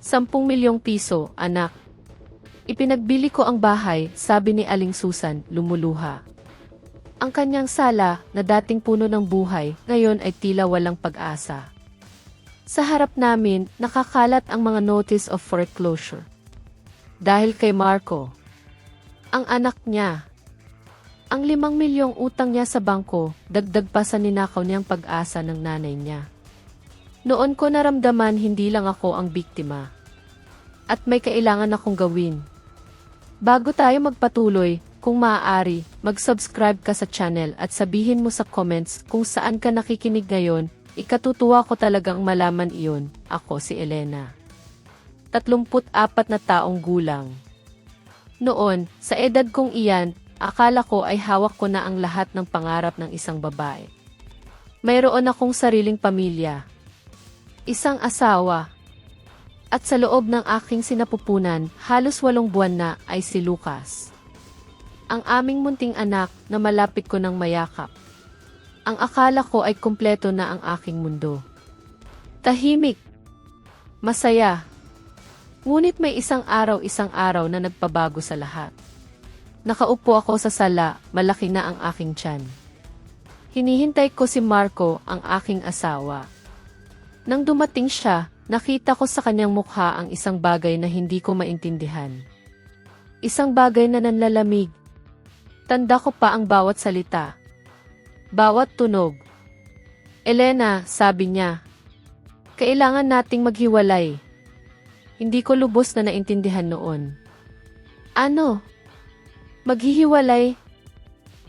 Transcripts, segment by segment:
10 milyong piso, anak. Ipinagbili ko ang bahay, sabi ni Aling Susan, lumuluha. Ang kanyang sala, na dating puno ng buhay, ngayon ay tila walang pag-asa. Sa harap namin, nakakalat ang mga notice of foreclosure. Dahil kay Marco. Ang anak niya. Ang 5 milyong utang niya sa bangko, dagdag pa sa ninakaw niyang pag-asa ng nanay niya. Noon ko naramdaman hindi lang ako ang biktima. At may kailangan akong gawin. Bago tayo magpatuloy, kung maaari, mag-subscribe ka sa channel at sabihin mo sa comments kung saan ka nakikinig ngayon. Ikatutuwa ko talagang malaman iyon. Ako si Elena. 34 na taong gulang. Noon, sa edad kong iyan, akala ko ay hawak ko na ang lahat ng pangarap ng isang babae. Mayroon akong sariling pamilya. Isang asawa. At sa loob ng aking sinapupunan, halos 8 buwan na ay si Lucas. Ang aming munting anak na malapit ko ng mayakap. Ang akala ko ay kumpleto na ang aking mundo. Tahimik. Masaya. Ngunit may isang araw na nagpabago sa lahat. Nakaupo ako sa sala, malaki na ang aking tiyan. Hinihintay ko si Marco, ang aking asawa. Nang dumating siya, nakita ko sa kanyang mukha ang isang bagay na hindi ko maintindihan. Isang bagay na nanlalamig. Tanda ko pa ang bawat salita. Bawat tunog. Elena, sabi niya. Kailangan nating maghiwalay. Hindi ko lubos na naintindihan noon. Ano? Maghihiwalay?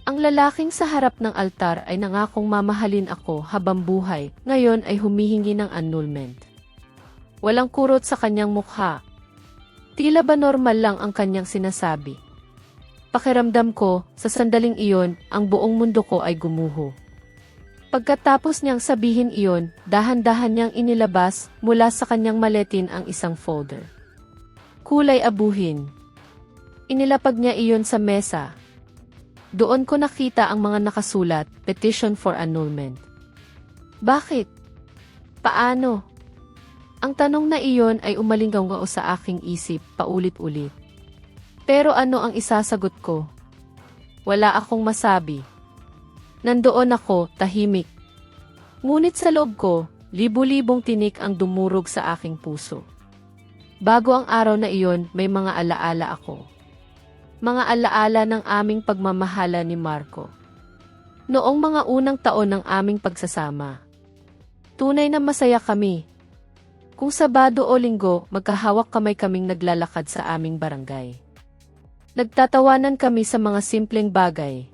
Ang lalaking sa harap ng altar ay nangakong mamahalin ako habang buhay, ngayon ay humihingi ng annulment. Walang kurot sa kanyang mukha. Tila ba normal lang ang kanyang sinasabi? Pakiramdam ko, sa sandaling iyon, ang buong mundo ko ay gumuho. Pagkatapos niyang sabihin iyon, dahan-dahan niyang inilabas mula sa kanyang maletin ang isang folder. Kulay abuhin. Inilapag niya iyon sa mesa. Doon ko nakita ang mga nakasulat, petition for annulment. Bakit? Paano? Ang tanong na iyon ay umalinggaw sa aking isip paulit-ulit. Pero ano ang isasagot ko? Wala akong masabi. Nandoon ako, tahimik. Ngunit sa loob ko, libu-libong tinik ang dumurog sa aking puso. Bago ang araw na iyon, may mga alaala ako. Mga alaala ng aming pagmamahala ni Marco. Noong mga unang taon ng aming pagsasama. Tunay na masaya kami. Kung Sabado o Linggo, magkahawak kamay kaming naglalakad sa aming barangay. Nagtatawanan kami sa mga simpleng bagay.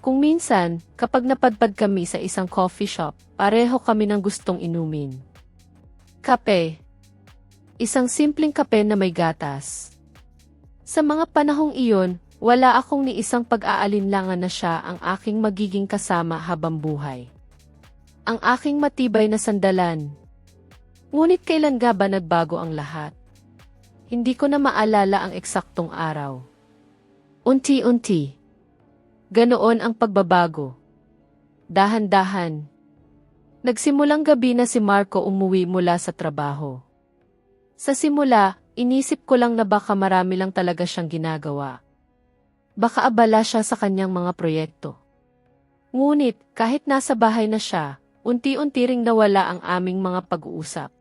Kung minsan, kapag napadpad kami sa isang coffee shop, pareho kami ng gustong inumin. Kape. Isang simpleng kape na may gatas. Sa mga panahong iyon, wala akong ni isang pag-aalinlangan na siya ang aking magiging kasama habang buhay. Ang aking matibay na sandalan. Ngunit kailan nga ba nagbago ang lahat? Hindi ko na maalala ang eksaktong araw. Unti-unti. Ganoon ang pagbabago. Dahan-dahan. Nagsimulang gabi na si Marco umuwi mula sa trabaho. Sa simula, inisip ko lang na baka marami lang talaga siyang ginagawa. Baka abala siya sa kanyang mga proyekto. Ngunit, kahit nasa bahay na siya, unti-unti ring nawala ang aming mga pag-uusap.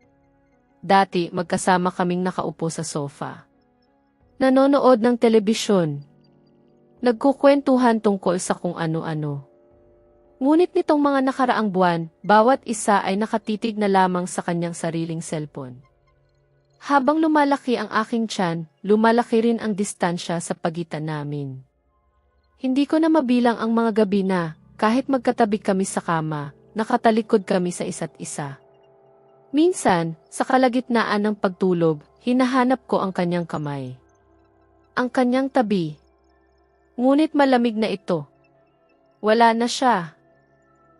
Dati, magkasama kaming nakaupo sa sofa. Nanonood ng telebisyon. Nagkukwentuhan tungkol sa kung ano-ano. Ngunit nitong mga nakaraang buwan, bawat isa ay nakatitig na lamang sa kanyang sariling cellphone. Habang lumalaki ang aking tiyan, lumalaki rin ang distansya sa pagitan namin. Hindi ko na mabilang ang mga gabi na, kahit magkatabi kami sa kama, nakatalikod kami sa isa't isa. Minsan, sa kalagitnaan ng pagtulog, hinahanap ko ang kanyang kamay. Ang kanyang tabi. Ngunit malamig na ito. Wala na siya.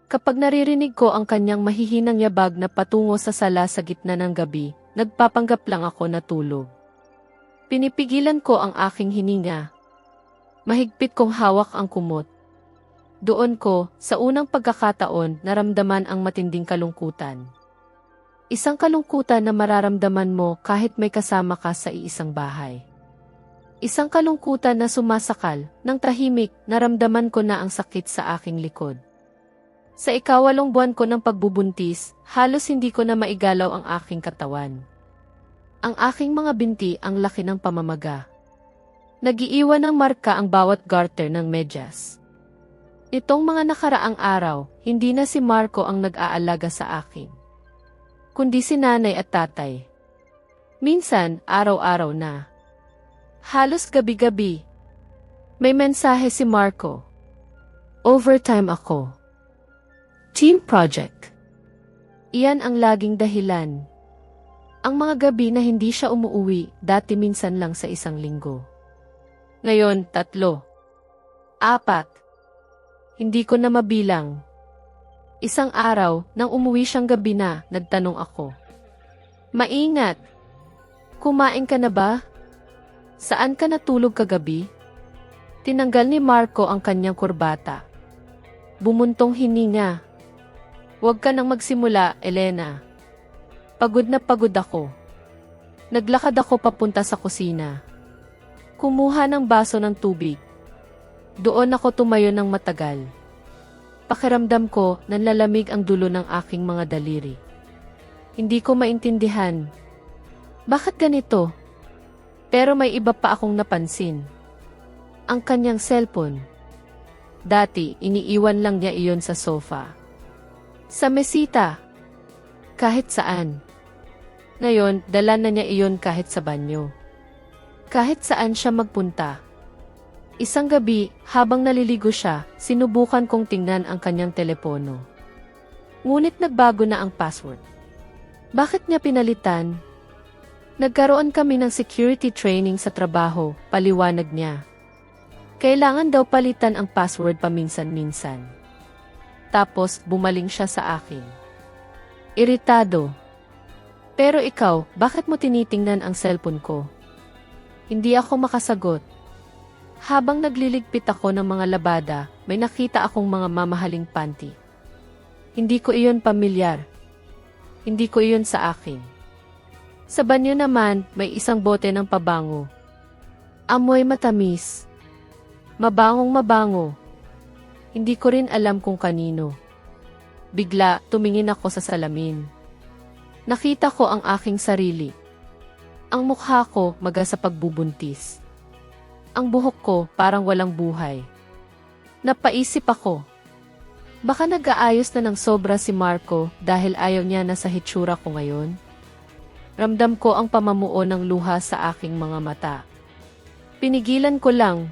Kapag naririnig ko ang kanyang mahihinang yabag na patungo sa sala sa gitna ng gabi, nagpapanggap lang ako na tulog. Pinipigilan ko ang aking hininga. Mahigpit kong hawak ang kumot. Doon ko, sa unang pagkakataon, naramdaman ang matinding kalungkutan. Isang kalungkutan na mararamdaman mo kahit may kasama ka sa iisang bahay. Isang kalungkutan na sumasakal, nang tahimik, naramdaman ko na ang sakit sa aking likod. Sa ikawalong buwan ko ng pagbubuntis, halos hindi ko na maigalaw ang aking katawan. Ang aking mga binti ang laki ng pamamaga. Nagiiwan ng marka ang bawat garter ng medyas. Itong mga nakaraang araw, hindi na si Marco ang nag-aalaga sa akin, kundi si nanay at tatay. Minsan, araw-araw na. Halos gabi-gabi. May mensahe si Marco. Overtime ako. Team project. Iyan ang laging dahilan. Ang mga gabi na hindi siya umuuwi, dati minsan lang sa isang linggo. Ngayon, 3, 4. Hindi ko na mabilang. Isang araw, nang umuwi siyang gabi na, nagtanong ako. Maingat. Kumain ka na ba? Saan ka natulog kagabi? Tinanggal ni Marco ang kanyang kurbata. Bumuntong hininga. Huwag ka nang magsimula, Elena. Pagod na pagod ako. Naglakad ako papunta sa kusina. Kumuha ng baso ng tubig. Doon ako tumayo ng matagal. Pakiramdam ko, nanlalamig ang dulo ng aking mga daliri. Hindi ko maintindihan. Bakit ganito? Pero may iba pa akong napansin. Ang kanyang cellphone. Dati, iniiwan lang niya iyon sa sofa. Sa mesita. Kahit saan. Ngayon, dala na niya iyon kahit sa banyo. Kahit saan siya magpunta. Isang gabi, habang naliligo siya, sinubukan kong tingnan ang kanyang telepono. Ngunit nagbago na ang password. Bakit niya pinalitan? Nagkaroon kami ng security training sa trabaho, paliwanag niya. Kailangan daw palitan ang password paminsan-minsan. Tapos, bumaling siya sa akin. Iritado. Pero ikaw, bakit mo tinitingnan ang cellphone ko? Hindi ako makasagot. Habang nagliligpit ako ng mga labada, may nakita akong mga mamahaling panty. Hindi ko iyon pamilyar. Hindi ko iyon sa akin. Sa banyo naman, may isang bote ng pabango. Amoy matamis. Mabangong mabango. Hindi ko rin alam kung kanino. Bigla, tumingin ako sa salamin. Nakita ko ang aking sarili. Ang mukha ko maga sa pagbubuntis. Ang buhok ko parang walang buhay. Napaisip ako. Baka nag-aayos na ng sobra si Marco dahil ayaw niya na sa hitsura ko ngayon. Ramdam ko ang pamamuo ng luha sa aking mga mata. Pinigilan ko lang.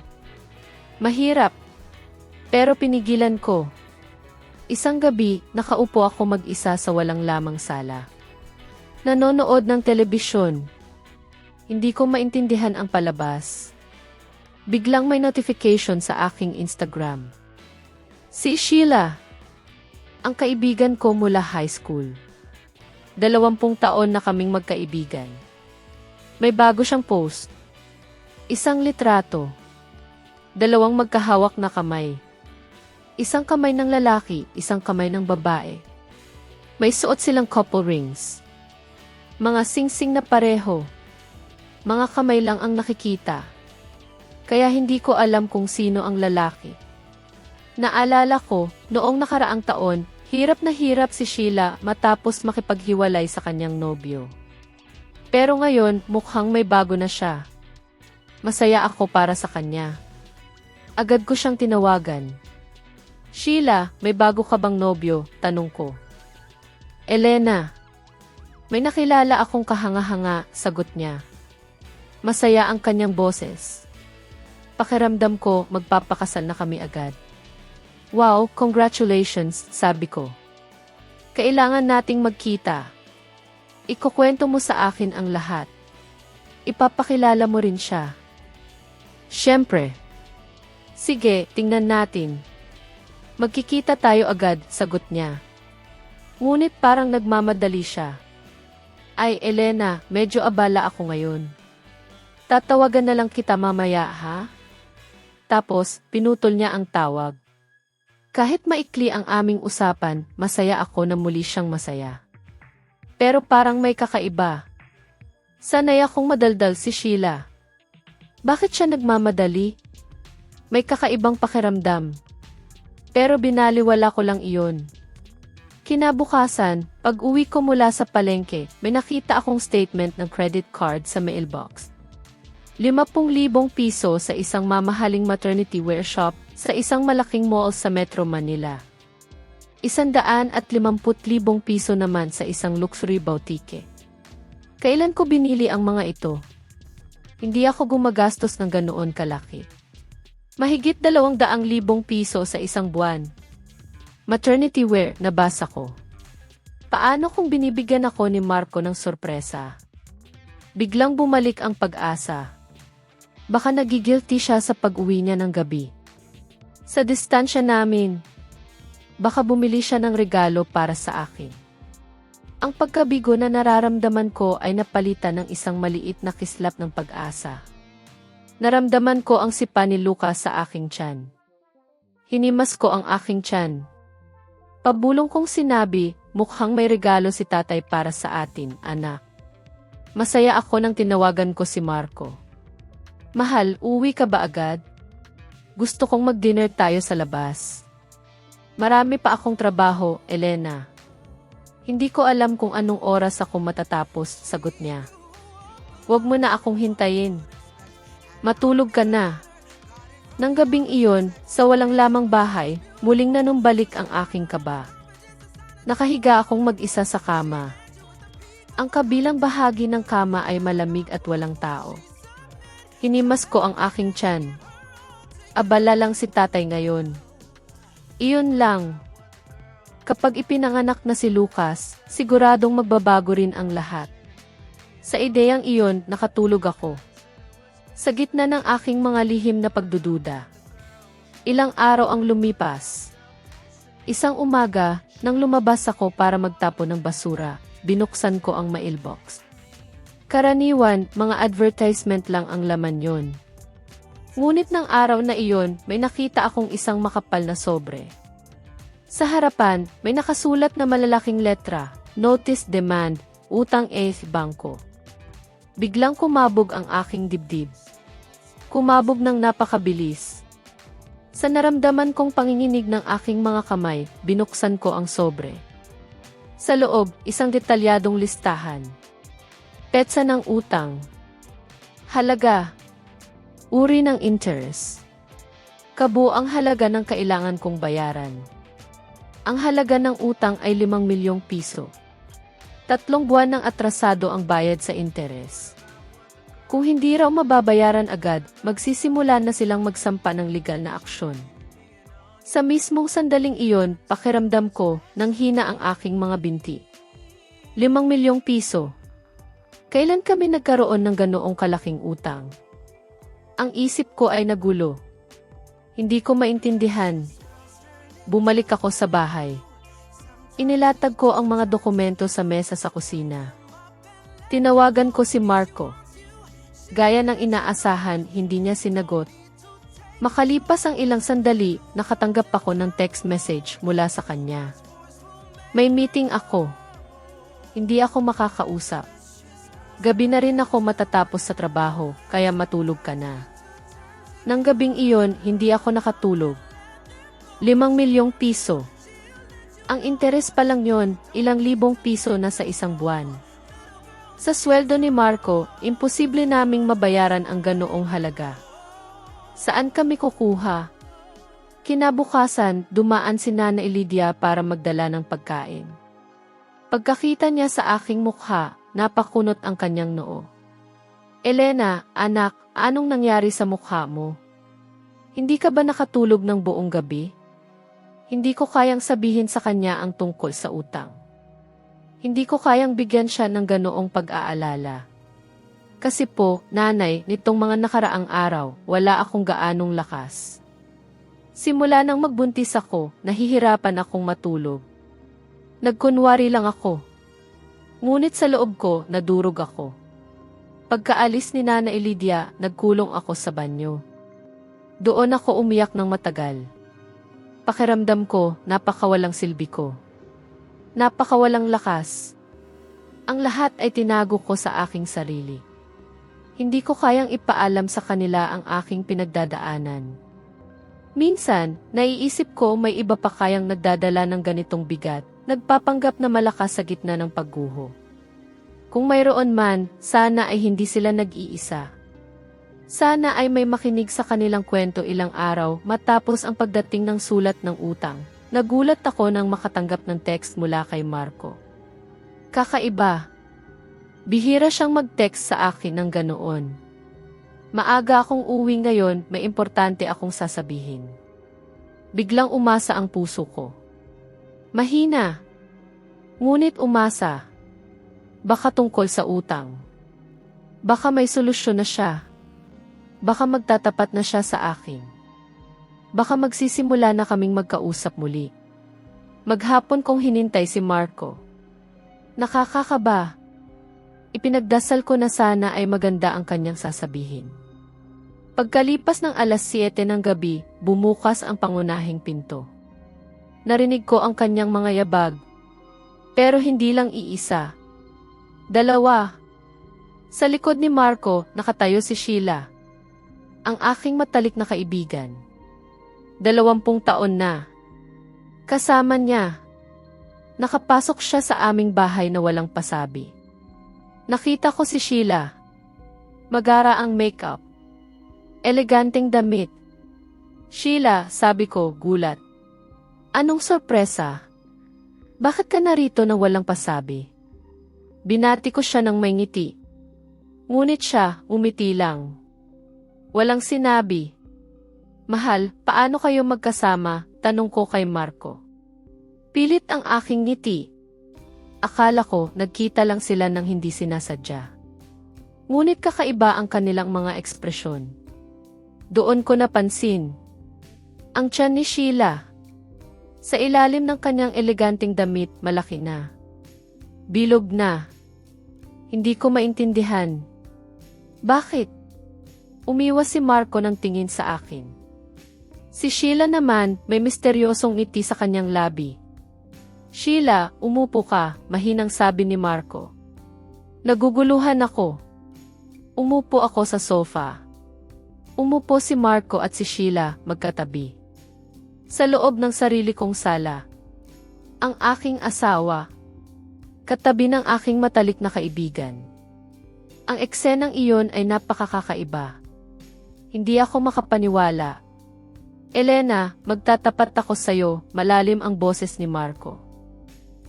Mahirap. Pero pinigilan ko. Isang gabi, nakaupo ako mag-isa sa walang lamang sala. Nanonood ng telebisyon. Hindi ko maintindihan ang palabas. Biglang may notification sa aking Instagram. Si Sheila. Ang kaibigan ko mula high school. 20 taon na kaming magkaibigan. May bago siyang post. Isang litrato. 2 magkahawak na kamay. Isang kamay ng lalaki, isang kamay ng babae. May suot silang couple rings. Mga singsing na pareho. Mga kamay lang ang nakikita. Kaya hindi ko alam kung sino ang lalaki. Naalala ko, noong nakaraang taon, hirap na hirap si Sheila matapos makipaghiwalay sa kanyang nobyo. Pero ngayon, mukhang may bago na siya. Masaya ako para sa kanya. Agad ko siyang tinawagan. Sheila, may bago ka bang nobyo? Tanong ko. Elena. May nakilala akong kahanga-hanga, sagot niya. Masaya ang kanyang boses. Pakiramdam ko, magpapakasal na kami agad. Wow, congratulations, sabi ko. Kailangan nating magkita. Ikukwento mo sa akin ang lahat. Ipapakilala mo rin siya. Siyempre. Sige, tingnan natin. Magkikita tayo agad, sagot niya. Ngunit parang nagmamadali siya. Ay, Elena, medyo abala ako ngayon. Tatawagan na lang kita mamaya, ha? Tapos, pinutol niya ang tawag. Kahit maikli ang aming usapan, masaya ako na muli siyang masaya. Pero parang may kakaiba. Sanay akong madaldal si Sheila. Bakit siya nagmamadali? May kakaibang pakiramdam. Pero binaliwala ko lang iyon. Kinabukasan, pag-uwi ko mula sa palengke, may nakita akong statement ng credit card sa mailbox. 50,000 piso sa isang mamahaling maternity wear shop sa isang malaking mall sa Metro Manila. 150,000 piso naman sa isang luxury boutique. Kailan ko binili ang mga ito? Hindi ako gumagastos ng ganoon kalaki. Mahigit 200,000 piso sa isang buwan. Maternity wear, nabasa ko. Paano kung binibigyan ako ni Marco ng sorpresa? Biglang bumalik ang pag-asa. Baka nagigilty siya sa pag-uwi niya ng gabi. Sa distansya namin, baka bumili siya ng regalo para sa akin. Ang pagkabigo na nararamdaman ko ay napalitan ng isang maliit na kislap ng pag-asa. Naramdaman ko ang sipa ni Lucas sa aking tiyan. Hinimas ko ang aking tiyan. Pabulong kong sinabi, mukhang may regalo si tatay para sa atin, anak. Masaya ako nang tinawagan ko si Marco. Mahal, uwi ka ba agad? Gusto kong mag-dinner tayo sa labas. Marami pa akong trabaho, Elena. Hindi ko alam kung anong oras ako matatapos, sagot niya. Huwag mo na akong hintayin. Matulog ka na. Nang gabing iyon, sa walang lamang bahay, muling nanumbalik ang aking kaba. Nakahiga akong mag-isa sa kama. Ang kabilang bahagi ng kama ay malamig at walang tao. Hinimas ko ang aking tiyan. Abala lang si tatay ngayon. Iyon lang. Kapag ipinanganak na si Lucas, siguradong magbabago rin ang lahat. Sa ideyang iyon, nakatulog ako. Sa gitna ng aking mga lihim na pagdududa. Ilang araw ang lumipas. Isang umaga, nang lumabas ako para magtapon ng basura, binuksan ko ang mailbox. Karaniwan, mga advertisement lang ang laman yon. Ngunit ng araw na iyon, may nakita akong isang makapal na sobre. Sa harapan, may nakasulat na malalaking letra, Notice Demand, Utang Eighth Bangko. Biglang kumabog ang aking dibdib. Kumabog ng napakabilis. Sa naramdaman kong panginginig ng aking mga kamay, binuksan ko ang sobre. Sa loob, isang detalyadong listahan. Petsa ng utang. Halaga. Uri ng interest. Kabuang halaga ng kailangan kong bayaran. Ang halaga ng utang ay 5 milyong piso. 3 buwan ng atrasado ang bayad sa interes. Kung hindi raw mababayaran agad, magsisimula na silang magsampa ng legal na aksyon. Sa mismong sandaling iyon, pakiramdam ko, nang hina ang aking mga binti. 5 milyong piso. Kailan kami nagkaroon ng ganoong kalaking utang? Ang isip ko ay nagulo. Hindi ko maintindihan. Bumalik ako sa bahay. Inilatag ko ang mga dokumento sa mesa sa kusina. Tinawagan ko si Marco. Gaya ng inaasahan, hindi niya sinagot. Makalipas ang ilang sandali, nakatanggap ako ng text message mula sa kanya. May meeting ako. Hindi ako makakausap. Gabi na rin ako matatapos sa trabaho, kaya matulog ka na. Nang gabing iyon, hindi ako nakatulog. 5 milyong piso. Ang interes pa lang yon, ilang libong piso na sa isang buwan. Sa sweldo ni Marco, imposible naming mabayaran ang ganoong halaga. Saan kami kukuha? Kinabukasan, dumaan si Nana Elidia para magdala ng pagkain. Pagkakita niya sa aking mukha, napakunot ang kanyang noo. Elena, anak, anong nangyari sa mukha mo? Hindi ka ba nakatulog ng buong gabi? Hindi ko kayang sabihin sa kanya ang tungkol sa utang. Hindi ko kayang bigyan siya ng ganoong pag-aalala. Kasi po, nanay, nitong mga nakaraang araw, wala akong gaanong lakas. Simula nang magbuntis ako, nahihirapan akong matulog. Nagkunwari lang ako. Ngunit sa loob ko, nadurog ako. Pagkaalis ni Nana Elidia, nagkulong ako sa banyo. Doon ako umiyak ng matagal. Pakiramdam ko, napakawalang silbi ko. Napakawalang lakas. Ang lahat ay tinago ko sa aking sarili. Hindi ko kayang ipaalam sa kanila ang aking pinagdadaanan. Minsan, naiisip ko may iba pa kayang nagdadala ng ganitong bigat, nagpapanggap na malakas sa gitna ng pagguho. Kung mayroon man, sana ay hindi sila nag-iisa. Sana ay may makinig sa kanilang kwento ilang araw matapos ang pagdating ng sulat ng utang. Nagulat ako nang makatanggap ng text mula kay Marco. Kakaiba. Bihira siyang mag-text sa akin ng ganoon. Maaga akong uwi ngayon, may importante akong sasabihin. Biglang umasa ang puso ko. Mahina. Ngunit umasa. Baka tungkol sa utang. Baka may solusyon na siya. Baka magtatapat na siya sa akin. Baka magsisimula na kaming magkausap muli. Maghapon kong hinintay si Marco. Nakakakaba. Ipinagdasal ko na sana ay maganda ang kanyang sasabihin. Pagkalipas ng alas 7 ng gabi, bumukas ang pangunahing pinto. Narinig ko ang kanyang mga yabag. Pero hindi lang iisa. Dalawa. Sa likod ni Marco, nakatayo si Sheila. Ang aking matalik na kaibigan. 20 taon na. Kasama niya. Nakapasok siya sa aming bahay na walang pasabi. Nakita ko si Sheila. Magara ang makeup. Eleganteng damit. Sheila, sabi ko, gulat. Anong sorpresa? Bakit ka narito nang walang pasabi? Binati ko siya ng may ngiti. Ngunit siya, umiti lang. Walang sinabi. Mahal, paano kayo magkasama? Tanong ko kay Marco. Pilit ang aking ngiti. Akala ko, nagkita lang sila ng hindi sinasadya. Ngunit kakaiba ang kanilang mga ekspresyon. Doon ko napansin. Ang tiyan ni Sheila. Sa ilalim ng kanyang eleganteng damit, malaki na. Bilog na. Hindi ko maintindihan. Bakit? Umiwas si Marco ng tingin sa akin. Si Sheila naman, may misteryosong ngiti sa kanyang labi. Sheila, umupo ka, mahinang sabi ni Marco. Naguguluhan ako. Umupo ako sa sofa. Umupo si Marco at si Sheila, magkatabi. Sa loob ng sarili kong sala. Ang aking asawa. Katabi ng aking matalik na kaibigan. Ang eksenang iyon ay napakakakaiba. Hindi ako makapaniwala. Elena, magtatapat ako sa'yo, malalim ang boses ni Marco.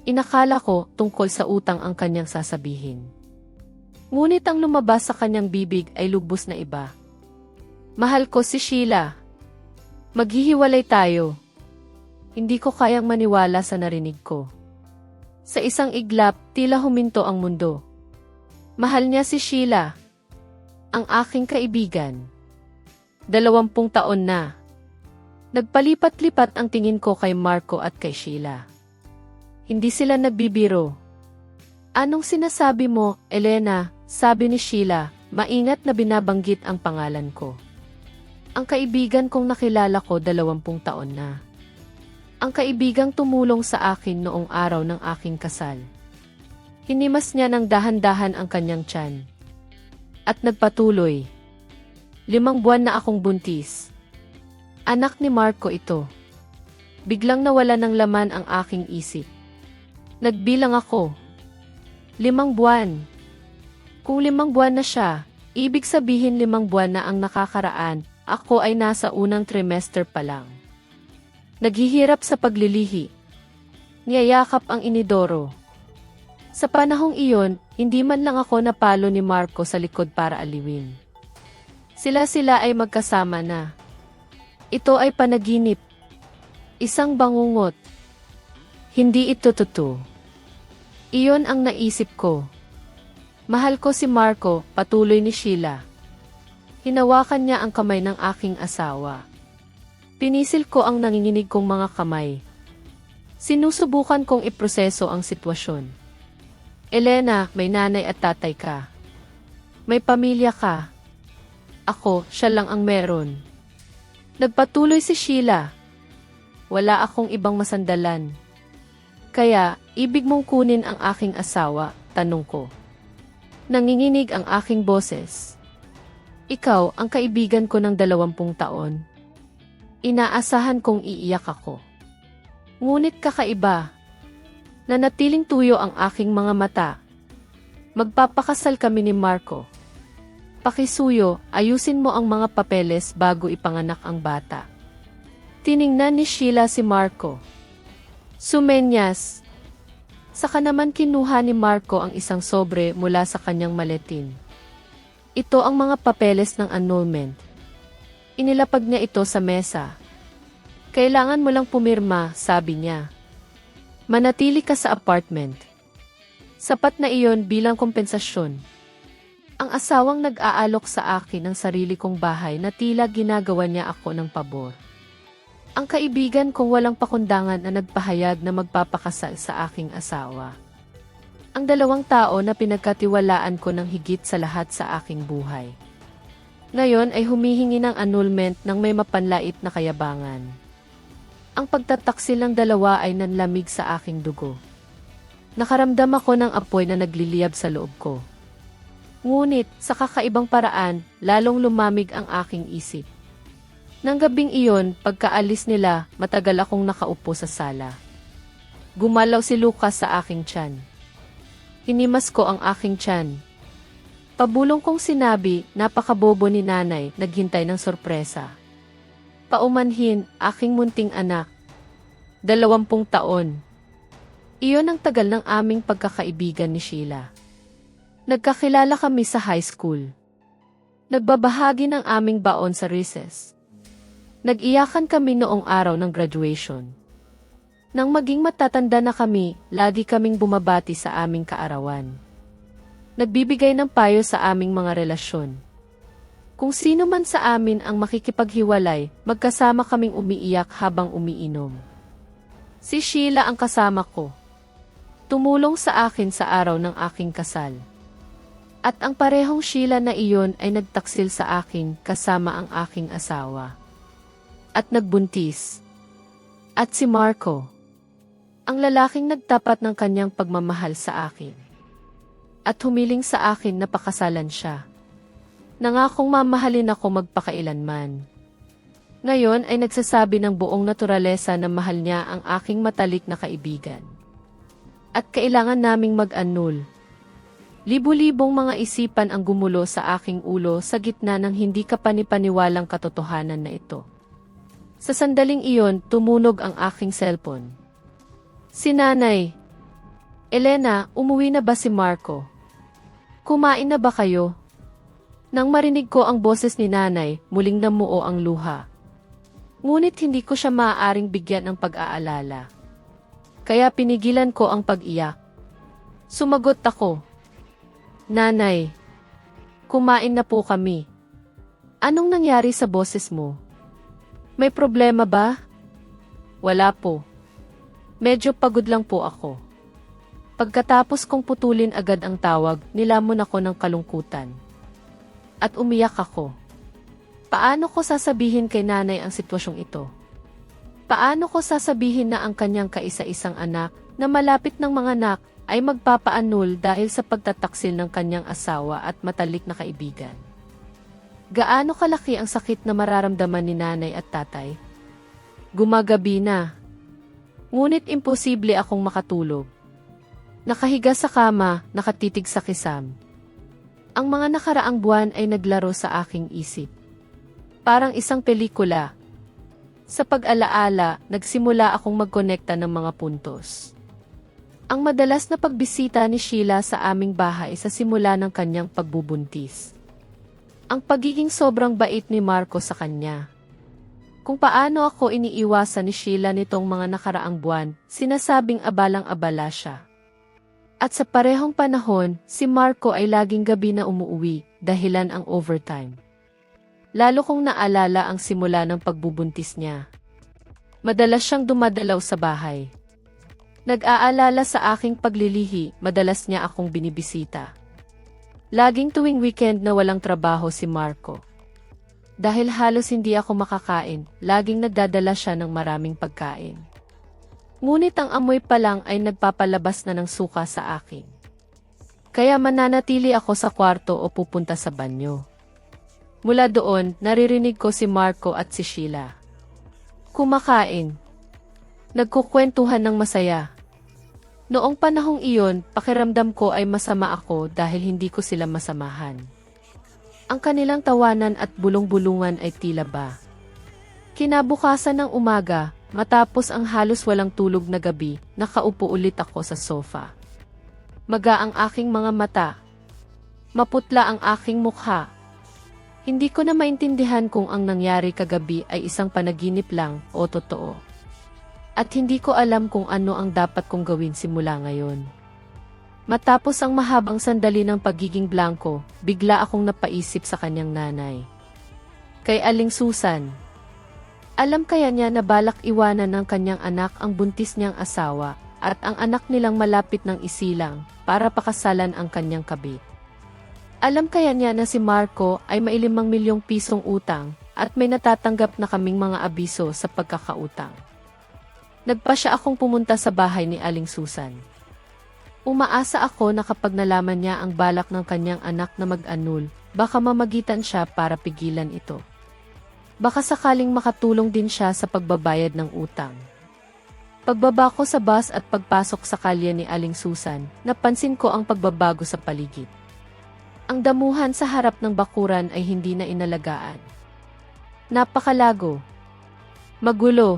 Inakala ko tungkol sa utang ang kanyang sasabihin. Ngunit ang lumabas sa kanyang bibig ay lubos na iba. Mahal ko si Sheila. Maghihiwalay tayo. Hindi ko kayang maniwala sa narinig ko. Sa isang iglap, tila huminto ang mundo. Mahal niya si Sheila. Ang aking kaibigan. 20 taon na. Nagpalipat-lipat ang tingin ko kay Marco at kay Sheila. Hindi sila nagbibiro. Anong sinasabi mo, Elena? Sabi ni Sheila, maingat na binabanggit ang pangalan ko. Ang kaibigan kong nakilala ko 20 taon na. Ang kaibigang tumulong sa akin noong araw ng aking kasal. Hinimas niya ng dahan-dahan ang kanyang tiyan. At nagpatuloy. 5 buwan na akong buntis. Anak ni Marco ito. Biglang nawala ng laman ang aking isip. Nagbilang ako. 5 buwan. Kung 5 buwan na siya, ibig sabihin 5 buwan na ang nakakaraan, ako ay nasa unang trimester pa lang. Naghihirap sa paglilihi. Niyayakap ang inidoro. Sa panahong iyon, hindi man lang ako napalo ni Marco sa likod para aliwin. Sila ay magkasama na. Ito ay panaginip. Isang bangungot. Hindi ito totoo. Iyon ang naisip ko. Mahal ko si Marco, patuloy ni Sheila. Hinawakan niya ang kamay ng aking asawa. Pinisil ko ang nanginginig kong mga kamay. Sinusubukan kong iproseso ang sitwasyon. Elena, may nanay at tatay ka. May pamilya ka. Ako, siya lang ang meron. Nagpatuloy si Sheila. Wala akong ibang masandalan. Kaya, ibig mong kunin ang aking asawa, Tanong ko. Nanginginig ang aking boses. Ikaw ang kaibigan ko ng 20 taon. Inaasahan kong iiyak ako. Ngunit kakaiba. Nanatiling tuyo ang aking mga mata. Magpapakasal kami ni Marco. Pakisuyo, ayusin mo ang mga papeles bago ipanganak ang bata. Tiningnan ni Sheila si Marco. Sumenyas. Saka naman kinuha ni Marco ang isang sobre mula sa kanyang maletin. Ito ang mga papeles ng annulment. Inilapag niya ito sa mesa. Kailangan mo lang pumirma, sabi niya. Manatili ka sa apartment. Sapat na iyon bilang kompensasyon. Ang asawang nag-aalok sa akin ng sarili kong bahay na tila ginagawa niya ako ng pabor. Ang kaibigan kong walang pakundangan na nagpahayag na magpapakasal sa aking asawa. Ang 2 tao na pinagkatiwalaan ko ng higit sa lahat sa aking buhay. Ngayon ay humihingi ng annulment ng may mapanlait na kayabangan. Ang pagtataksil ng 2 ay nanlamig sa aking dugo. Nakaramdam ako ng apoy na nagliliyab sa loob ko. Ngunit, sa kakaibang paraan, lalong lumamig ang aking isip. Nang gabing iyon, pagkaalis nila, matagal akong nakaupo sa sala. Gumalaw si Lucas sa aking tiyan. Hinimas ko ang aking tiyan. Pabulong kong sinabi, napakabobo ni nanay, naghintay ng sorpresa. Paumanhin, aking munting anak. 20 taon. Iyon ang tagal ng aming pagkakaibigan ni Sheila. Nagkakilala kami sa high school. Nagbabahagi ng aming baon sa recess. Nag-iyakan kami noong araw ng graduation. Nang maging matatanda na kami, lagi kaming bumabati sa aming kaarawan. Nagbibigay ng payo sa aming mga relasyon. Kung sino man sa amin ang makikipaghiwalay, magkasama kaming umiiyak habang umiinom. Si Sheila ang kasama ko. Tumulong sa akin sa araw ng aking kasal. At ang parehong Sheila na iyon ay nagtaksil sa akin kasama ang aking asawa. At nagbuntis. At si Marco. Ang lalaking nagtapat ng kanyang pagmamahal sa akin. At humiling sa akin na pakasalan siya. Nangakong mamahalin ako magpakailanman. Ngayon ay nagsasabi ng buong naturalesa na mahal niya ang aking matalik na kaibigan. At kailangan naming mag-annul. Libu-libong mga isipan ang gumulo sa aking ulo sa gitna ng hindi kapanipaniwalang katotohanan na ito. Sa sandaling iyon, tumunog ang aking cellphone. Si Nanay. Elena, umuwi na ba si Marco? Kumain na ba kayo? Nang marinig ko ang boses ni Nanay, muling namuo ang luha. Ngunit hindi ko siya maaaring bigyan ng pag-aalala. Kaya pinigilan ko ang pag-iyak. Sumagot ako. Nanay, kumain na po kami. Anong nangyari sa boses mo? May problema ba? Wala po. Medyo pagod lang po ako. Pagkatapos kong putulin agad ang tawag, nilamon ako ng kalungkutan. At umiyak ako. Paano ko sasabihin kay nanay ang sitwasyong ito? Paano ko sasabihin na ang kanyang kaisa-isang anak, na malapit ng mga anak, ay magpapaanul dahil sa pagtataksil ng kanyang asawa at matalik na kaibigan? Gaano kalaki ang sakit na mararamdaman ni nanay at tatay? Gumagabi na. Ngunit imposible akong makatulog. Nakahiga sa kama, nakatitig sa kisam. Ang mga nakaraang buwan ay naglaro sa aking isip. Parang isang pelikula. Sa pag-alaala, nagsimula akong magkonekta ng mga puntos. Ang madalas na pagbisita ni Sheila sa aming bahay sa simula ng kanyang pagbubuntis. Ang pagiging sobrang bait ni Marco sa kanya. Kung paano ako iniiwasan ni Sheila nitong mga nakaraang buwan, sinasabing abalang-abala siya. At sa parehong panahon, si Marco ay laging gabi na umuuwi, dahilan ang overtime. Lalo kong naalala ang simula ng pagbubuntis niya. Madalas siyang dumadalaw sa bahay. Nag-aalala sa aking paglilihi, madalas niya akong binibisita. Laging tuwing weekend na walang trabaho si Marco. Dahil halos hindi ako makakain, laging nagdadala siya ng maraming pagkain. Ngunit ang amoy pa lang ay nagpapalabas na ng suka sa akin. Kaya mananatili ako sa kwarto o pupunta sa banyo. Mula doon, naririnig ko si Marco at si Sheila. Kumakain. Nagkukwentuhan ng masaya. Noong panahong iyon, pakiramdam ko ay masama ako dahil hindi ko sila masamahan. Ang kanilang tawanan at bulong-bulungan ay tila ba. Kinabukasan ng umaga, matapos ang halos walang tulog na gabi, nakaupo ulit ako sa sofa. Maga ang aking mga mata. Maputla ang aking mukha. Hindi ko na maintindihan kung ang nangyari kagabi ay isang panaginip lang o totoo. At hindi ko alam kung ano ang dapat kong gawin simula ngayon. Matapos ang mahabang sandali ng pagiging blanko, bigla akong napaisip sa kanyang nanay. Kay Aling Susan. Alam kaya niya na balak iwanan ng kanyang anak ang buntis niyang asawa at ang anak nilang malapit ng isilang para pakasalan ang kanyang kabit. Alam kaya niya na si Marco ay may 5 milyong pisong utang at may natatanggap na kaming mga abiso sa pagkakautang. Nagpa siya akong pumunta sa bahay ni Aling Susan. Umaasa ako na kapag nalaman niya ang balak ng kanyang anak na mag-anul, baka mamagitan siya para pigilan ito. Baka sakaling makatulong din siya sa pagbabayad ng utang. Pagbaba ko sa bus at pagpasok sa kalye ni Aling Susan, napansin ko ang pagbabago sa paligid. Ang damuhan sa harap ng bakuran ay hindi na inalagaan. Napakalago. Magulo.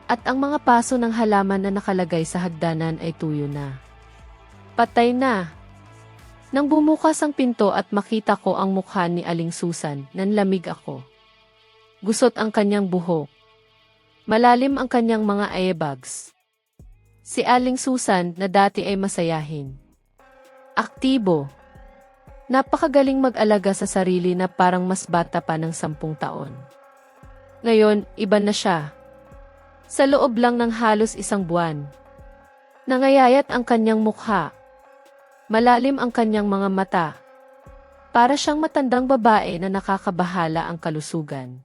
At ang mga paso ng halaman na nakalagay sa hagdanan ay tuyo na. Patay na. Nang bumukas ang pinto at makita ko ang mukha ni Aling Susan, nanlamig ako. Gusot ang kanyang buhok. Malalim ang kanyang mga eyebags. Si Aling Susan na dati ay masayahin. Aktibo. Napakagaling mag-alaga sa sarili na parang mas bata pa ng 10 taon. Ngayon, iba na siya. Sa loob lang ng halos 1 buwan. Nangayayat ang kanyang mukha. Malalim ang kanyang mga mata. Para siyang matandang babae na nakakabahala ang kalusugan.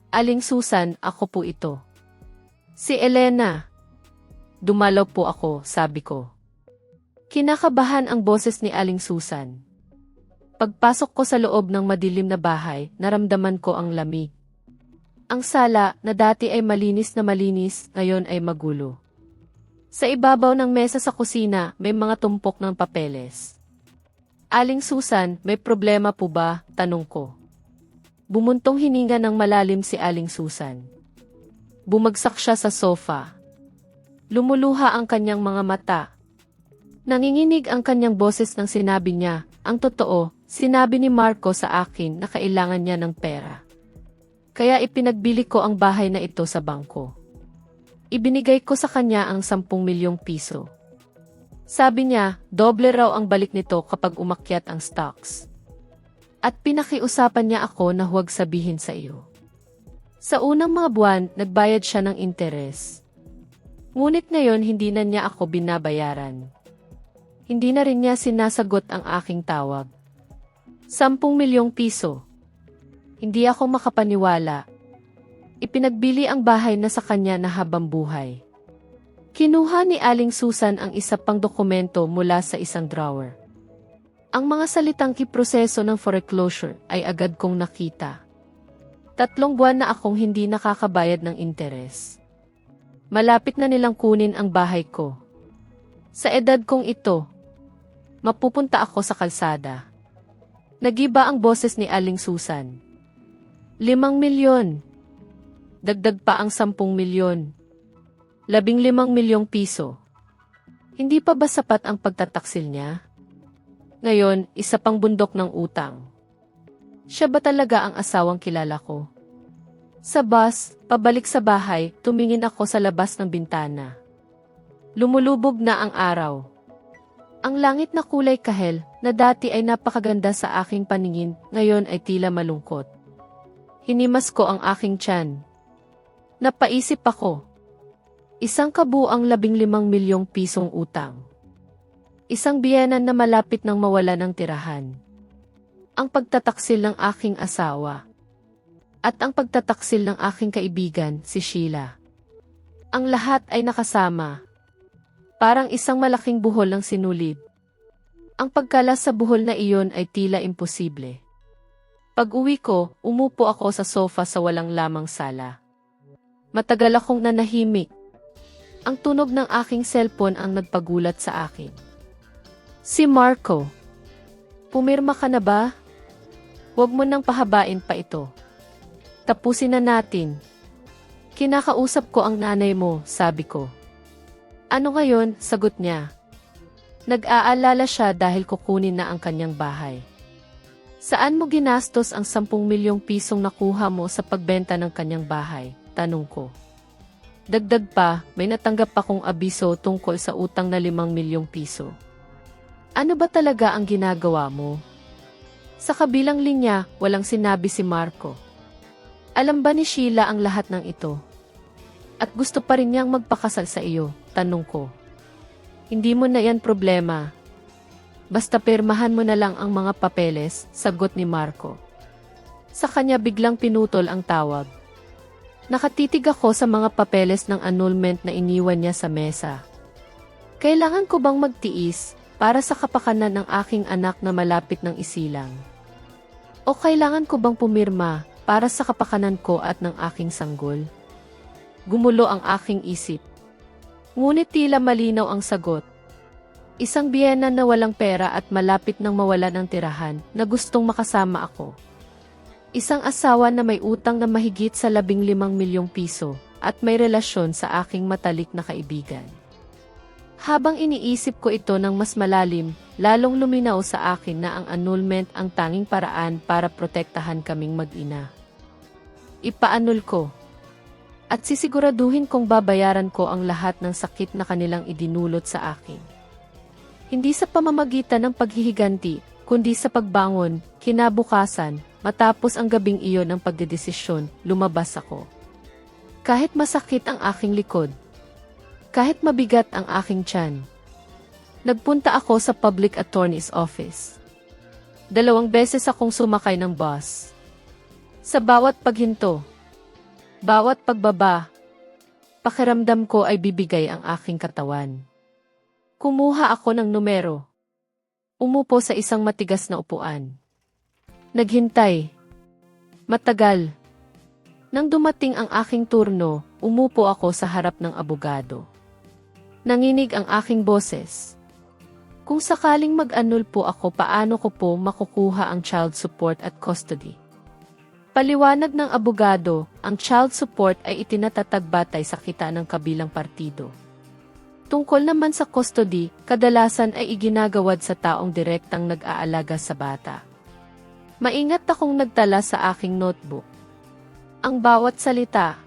Aling Susan, ako po ito. Si Elena. Dumalaw po ako, sabi ko. Kinakabahan ang boses ni Aling Susan. Pagpasok ko sa loob ng madilim na bahay, naramdaman ko ang lamig. Ang sala na dati ay malinis na malinis, ngayon ay magulo. Sa ibabaw ng mesa sa kusina, may mga tumpok ng papeles. Aling Susan, may problema po ba? Tanong ko. Bumuntong hininga ng malalim si Aling Susan. Bumagsak siya sa sofa. Lumuluha ang kanyang mga mata. Nanginginig ang kanyang boses nang sinabi niya, ang totoo, sinabi ni Marco sa akin na kailangan niya ng pera. Kaya ipinagbili ko ang bahay na ito sa bangko. Ibinigay ko sa kanya ang 10 milyong piso. Sabi niya, doble raw ang balik nito kapag umakyat ang stocks. At pinakiusapan niya ako na huwag sabihin sa iyo. Sa unang mga buwan, nagbayad siya ng interes. Ngunit ngayon hindi na niya ako binabayaran. Hindi na rin niya sinasagot ang aking tawag. 10 milyong piso. Hindi ako makapaniwala. Ipinagbili ang bahay na sa kanya na habang buhay. Kinuha ni Aling Susan ang isa pang dokumento mula sa isang drawer. Ang mga salitang kiproseso ng foreclosure ay agad kong nakita. 3 buwan na akong hindi nakakabayad ng interes. Malapit na nilang kunin ang bahay ko. Sa edad kong ito, mapupunta ako sa kalsada. Nagiba ang boses ni Aling Susan. 5 milyon. Dagdag pa ang 10 milyon. 15 milyong piso. Hindi pa ba sapat ang pagtataksil niya? Ngayon, isa pang bundok ng utang. Siya ba talaga ang asawang kilala ko? Sa bus, pabalik sa bahay, tumingin ako sa labas ng bintana. Lumulubog na ang araw. Ang langit na kulay kahel, na dati ay napakaganda sa aking paningin, ngayon ay tila malungkot. Hinimas ko ang aking tiyan. Napaisip ako. Isang kabuang 15 milyong pisong utang. Isang biyenan na malapit nang mawala ng tirahan. Ang pagtataksil ng aking asawa. At ang pagtataksil ng aking kaibigan, si Sheila. Ang lahat ay nakasama. Parang isang malaking buhol ng sinulid. Ang pagkalas sa buhol na iyon ay tila imposible. Pag-uwi ko, umupo ako sa sofa sa walang lamang sala. Matagal akong nanahimik. Ang tunog ng aking cellphone ang nagpagulat sa akin. Si Marco. Pumirma ka na ba? Huwag mo nang pahabain pa ito. Tapusin na natin. Kinakausap ko ang nanay mo, sabi ko. Ano ngayon? Sagot niya. Nag-aalala siya dahil kukunin na ang kanyang bahay. Saan mo ginastos ang 10 milyong pisong nakuha mo sa pagbenta ng kanyang bahay? Tanong ko. Dagdag pa, may natanggap akong abiso tungkol sa utang na 5 milyong piso. Ano ba talaga ang ginagawa mo? Sa kabilang linya, walang sinabi si Marco. Alam ba ni Sheila ang lahat ng ito? At gusto pa rin niyang magpakasal sa iyo, tanong ko. Hindi mo na yan problema. Basta pirmahan mo na lang ang mga papeles, sagot ni Marco. Sa kanya biglang pinutol ang tawag. Nakatitig ako sa mga papeles ng annulment na iniwan niya sa mesa. Kailangan ko bang magtiis para sa kapakanan ng aking anak na malapit ng isilang? O kailangan ko bang pumirma para sa kapakanan ko at ng aking sanggol? Gumulo ang aking isip. Ngunit tila malinaw ang sagot. Isang biyena na walang pera at malapit nang mawala ng tirahan na gustong makasama ako. Isang asawa na may utang na mahigit sa 15 milyong piso at may relasyon sa aking matalik na kaibigan. Habang iniisip ko ito ng mas malalim, lalong luminaw sa akin na ang annulment ang tanging paraan para protektahan kaming mag-ina. Ipaanul ko. At sisiguraduhin kong babayaran ko ang lahat ng sakit na kanilang idinulot sa akin. Hindi sa pamamagitan ng paghihiganti, kundi sa pagbangon, kinabukasan, matapos ang gabing iyon ng pagdedesisyon, lumabas ako. Kahit masakit ang aking likod, kahit mabigat ang aking tiyan, nagpunta ako sa public attorney's office. 2 beses akong sumakay ng bus. Sa bawat paghinto, bawat pagbaba, pakiramdam ko ay bibigay ang aking katawan. Kumuha ako ng numero. Umupo sa isang matigas na upuan. Naghintay. Matagal. Nang dumating ang aking turno, umupo ako sa harap ng abogado. Nanginig ang aking boses. Kung sakaling mag-annul po ako, paano ko po makukuha ang child support at custody? Paliwanag ng abogado, ang child support ay itinatatag batay sa kita ng kabilang partido. Tungkol naman sa custody, kadalasan ay iginagawad sa taong direktang nag-aalaga sa bata. Maingat akong nagtala sa aking notebook. Ang bawat salita,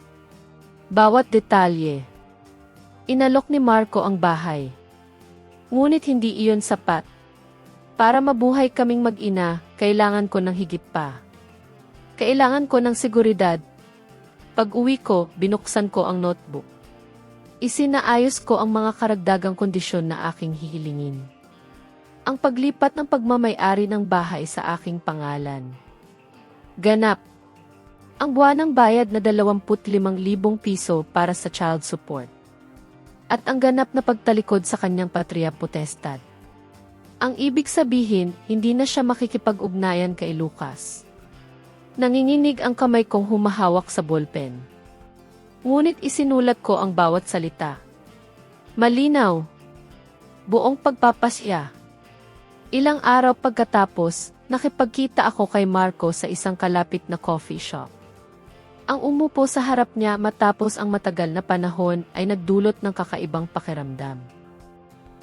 bawat detalye. Inalok ni Marco ang bahay. Ngunit hindi iyon sapat. Para mabuhay kaming mag-ina, kailangan ko ng higit pa. Kailangan ko ng seguridad. Pag-uwi ko, binuksan ko ang notebook. Isinaayos ko ang mga karagdagang kondisyon na aking hihilingin. Ang paglipat ng pagmamay-ari ng bahay sa aking pangalan. Ganap. Ang buwanang bayad na 25,000 piso para sa child support. At ang ganap na pagtalikod sa kanyang patria potestad. Ang ibig sabihin, hindi na siya makikipag-ugnayan kay Lucas. Nanginginig ang kamay kong humahawak sa ballpen. Ngunit isinulat ko ang bawat salita. Malinaw. Buong pagpapasya. Ilang araw pagkatapos, nakipagkita ako kay Marco sa isang kalapit na coffee shop. Ang umupo sa harap niya matapos ang matagal na panahon ay nagdulot ng kakaibang pakiramdam.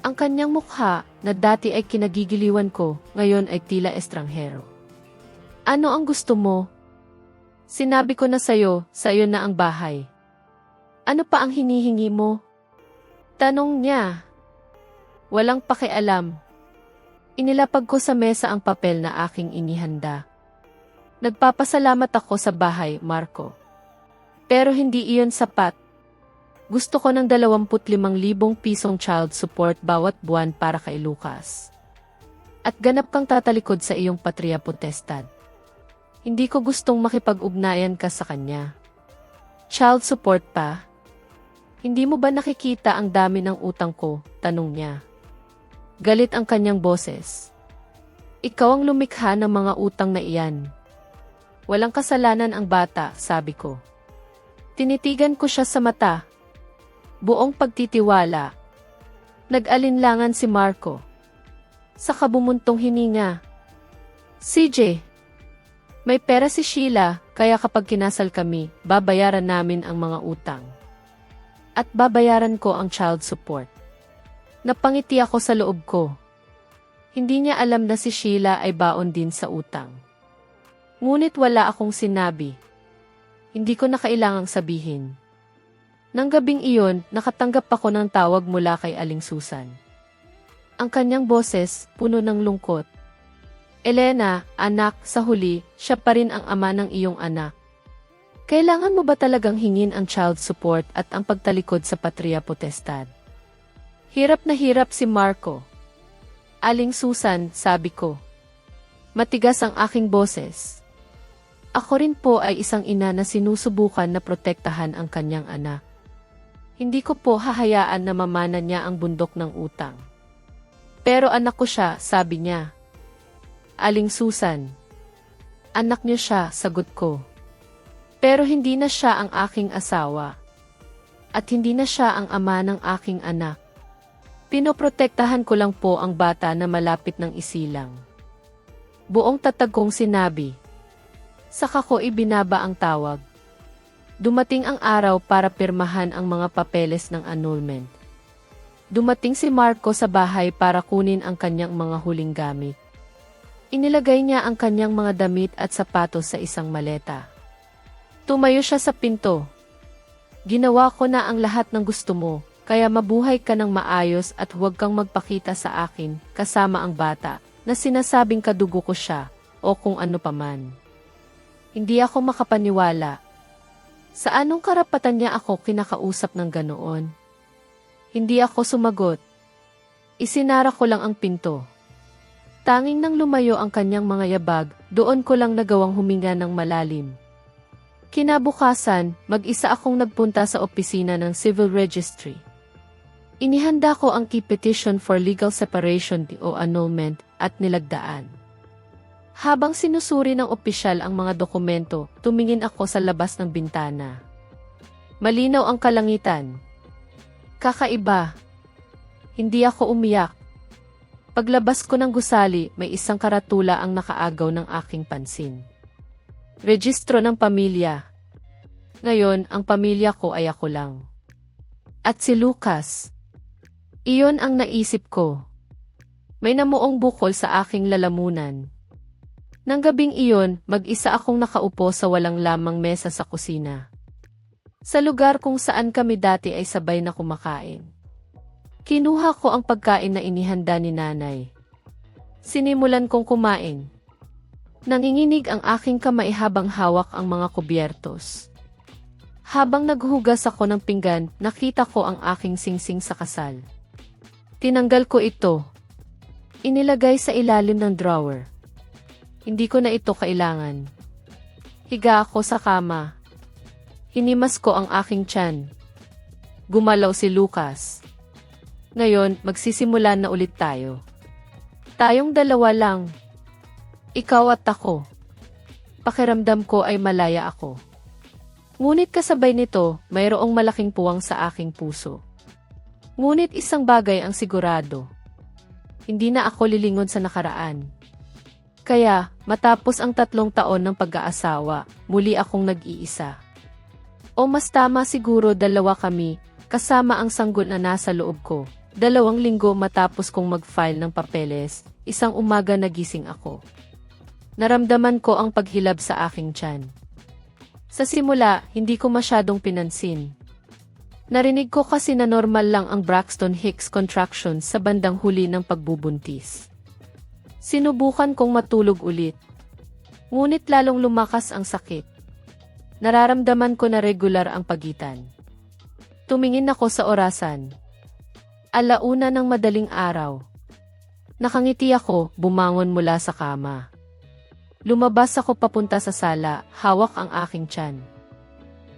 Ang kanyang mukha, na dati ay kinagigiliwan ko, ngayon ay tila estranghero. Ano ang gusto mo? Sinabi ko na sayo na ang bahay. Ano pa ang hinihingi mo? Tanong niya. Walang pakialam. Inilapag ko sa mesa ang papel na aking inihanda. Nagpapasalamat ako sa bahay, Marco. Pero hindi iyon sapat. Gusto ko ng 25,000 pisong child support bawat buwan para kay Lucas. At ganap kang tatalikod sa iyong patria potestad. Hindi ko gustong makipag-ugnayan ka sa kanya. Child support pa? Hindi mo ba nakikita ang dami ng utang ko? Tanong niya. Galit ang kanyang boses. Ikaw ang lumikha ng mga utang na iyan. Walang kasalanan ang bata, sabi ko. Tinitigan ko siya sa mata. Buong pagtitiwala. Nag-alinlangan si Marco. Saka bumuntong hininga. CJ, may pera si Sheila, kaya kapag kinasal kami, babayaran namin ang mga utang. At babayaran ko ang child support. Napangiti ako sa loob ko. Hindi niya alam na si Sheila ay baon din sa utang. Ngunit wala akong sinabi. Hindi ko na kailangang sabihin. Nang gabing iyon, nakatanggap ako ng tawag mula kay Aling Susan. Ang kanyang boses, puno ng lungkot. Elena, anak, sa huli, siya pa rin ang ama ng iyong anak. Kailangan mo ba talagang hingin ang child support at ang pagtalikod sa patria potestad? Hirap na hirap si Marco. Aling Susan, sabi ko. Matigas ang aking boses. Ako rin po ay isang ina na sinusubukan na protektahan ang kanyang anak. Hindi ko po hahayaan na mamana niya ang bundok ng utang. Pero anak ko siya, sabi niya. Aling Susan. Anak niyo siya, sagot ko. Pero hindi na siya ang aking asawa. At hindi na siya ang ama ng aking anak. Pinoprotektahan ko lang po ang bata na malapit ng isilang. Buong tatag kong sinabi. Saka ko ibinaba ang tawag. Dumating ang araw para pirmahan ang mga papeles ng annulment. Dumating si Marco sa bahay para kunin ang kanyang mga huling gamit. Inilagay niya ang kanyang mga damit at sapatos sa isang maleta. Tumayo siya sa pinto. Ginawa ko na ang lahat ng gusto mo, kaya mabuhay ka ng maayos at huwag kang magpakita sa akin, kasama ang bata, na sinasabing kadugo ko siya, o kung ano paman. Hindi ako makapaniwala. Sa anong karapatan niya ako kinakausap ng ganoon? Hindi ako sumagot. Isinara ko lang ang pinto. Tanging nang lumayo ang kanyang mga yabag, doon ko lang nagawang huminga ng malalim. Kinabukasan, mag-isa akong nagpunta sa opisina ng Civil Registry. Inihanda ko ang key petition for legal separation o annulment at nilagdaan. Habang sinusuri ng opisyal ang mga dokumento, tumingin ako sa labas ng bintana. Malinaw ang kalangitan. Kakaiba. Hindi ako umiyak. Paglabas ko ng gusali, may isang karatula ang nakaagaw ng aking pansin. Rehistro ng pamilya. Ngayon, ang pamilya ko ay ako lang. At si Lucas. Iyon ang naisip ko. May namuong bukol sa aking lalamunan. Nang gabing iyon, mag-isa akong nakaupo sa walang lamang mesa sa kusina. Sa lugar kung saan kami dati ay sabay na kumakain. Kinuha ko ang pagkain na inihanda ni nanay. Sinimulan kong kumain. Nanginginig ang aking kamay habang hawak ang mga kubyertos. Habang naghugas ako ng pinggan, nakita ko ang aking singsing sa kasal. Tinanggal ko ito. Inilagay sa ilalim ng drawer. Hindi ko na ito kailangan. Higa ako sa kama. Hinimas ko ang aking tiyan. Gumalaw si Lucas. Ngayon, magsisimula na ulit tayo. Tayong dalawa lang. Ikaw at ako. Pakiramdam ko ay malaya ako. Ngunit kasabay nito, mayroong malaking puwang sa aking puso. Ngunit isang bagay ang sigurado. Hindi na ako lilingon sa nakaraan. Kaya, matapos ang 3 taon ng pag-aasawa, muli akong nag-iisa. O mas tama siguro 2 kami, kasama ang sanggol na nasa loob ko. 2 linggo matapos kong mag-file ng papeles, isang umaga nagising ako. Naramdaman ko ang paghilab sa aking tiyan. Sa simula, hindi ko masyadong pinansin. Narinig ko kasi na normal lang ang Braxton Hicks contractions sa bandang huli ng pagbubuntis. Sinubukan kong matulog ulit. Ngunit lalong lumakas ang sakit. Nararamdaman ko na regular ang pagitan. Tumingin ako sa orasan. 1:00 ng madaling araw. Nakangiti ako, bumangon mula sa kama. Lumabas ako papunta sa sala, hawak ang aking tiyan.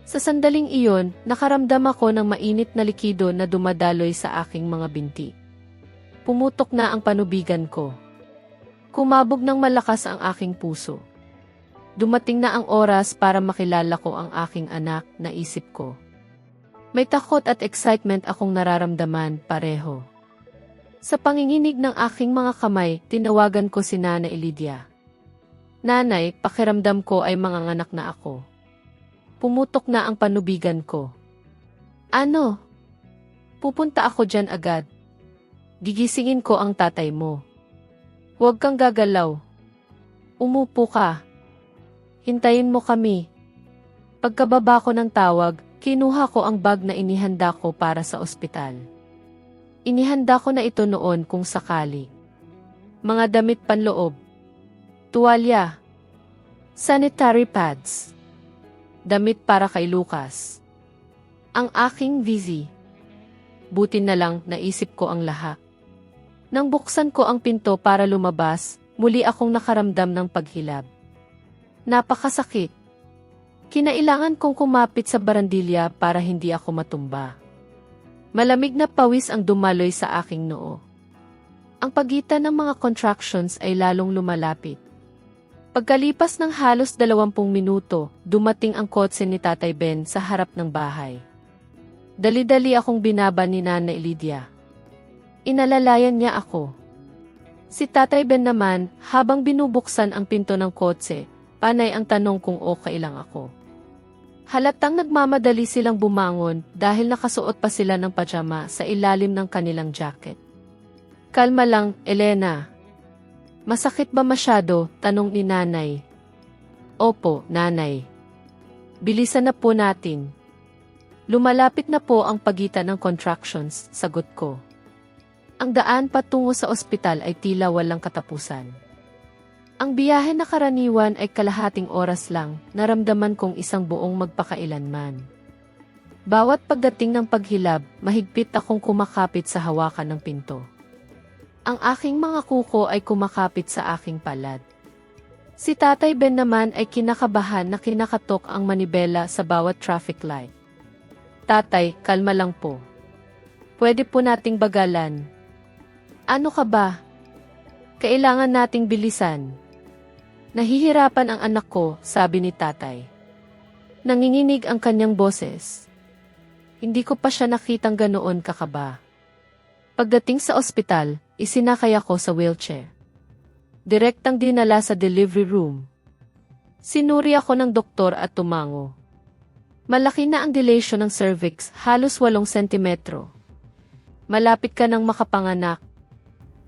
Sa sandaling iyon, nakaramdam ako ng mainit na likido na dumadaloy sa aking mga binti. Pumutok na ang panubigan ko. Kumabog ng malakas ang aking puso. Dumating na ang oras para makilala ko ang aking anak, naisip ko. May takot at excitement akong nararamdaman pareho. Sa panginginig ng aking mga kamay, tinawagan ko si Nanay Lydia. Nanay, pakiramdam ko ay manganganak na ako. Pumutok na ang panubigan ko. Ano? Pupunta ako dyan agad. Gigisingin ko ang tatay mo. Huwag kang gagalaw. Umupo ka. Hintayin mo kami. Pagkababa ko ng tawag, kinuha ko ang bag na inihanda ko para sa ospital. Inihanda ko na ito noon kung sakali. Mga damit panloob. Tuwalya. Sanitary pads. Damit para kay Lucas. Ang aking vizi. Buti na lang naisip ko ang lahat. Nang buksan ko ang pinto para lumabas, muli akong nakaramdam ng paghilab. Napakasakit. Kinailangan kong kumapit sa barandilya para hindi ako matumba. Malamig na pawis ang dumaloy sa aking noo. Ang pagitan ng mga contractions ay lalong lumalapit. Pagkalipas ng halos 20 minuto, dumating ang kotse ni Tatay Ben sa harap ng bahay. Dali-dali akong binaba ni Nanay Lydia. Inalalayan niya ako. Si Tatay Ben naman, habang binubuksan ang pinto ng kotse, panay ang tanong kung okay lang ako. Halatang nagmamadali silang bumangon dahil nakasuot pa sila ng pajama sa ilalim ng kanilang jacket. Kalma lang, Elena. Masakit ba masyado? Tanong ni Nanay. Opo, Nanay. Bilisan na po natin. Lumalapit na po ang pagitan ng contractions, sagot ko. Ang daan patungo sa ospital ay tila walang katapusan. Ang biyahe na karaniwan ay kalahating oras lang, naramdaman kong isang buong magpakailanman. Bawat pagdating ng paghilab, mahigpit akong kumakapit sa hawakan ng pinto. Ang aking mga kuko ay kumakapit sa aking palad. Si Tatay Ben naman ay kinakabahan na kinakatok ang manibela sa bawat traffic light. Tatay, kalma lang po. Pwede po nating bagalan. Ano ka ba? Kailangan nating bilisan. Nahihirapan ang anak ko, sabi ni Tatay. Nanginginig ang kanyang boses. Hindi ko pa siya nakitang ganoon kakaba. Pagdating sa ospital, isinakay ako sa wheelchair. Direktang dinala sa delivery room. Sinuri ako ng doktor at tumango. Malaki na ang dilation ng cervix, halos 8 sentimetro. Malapit ka nang makapanganak.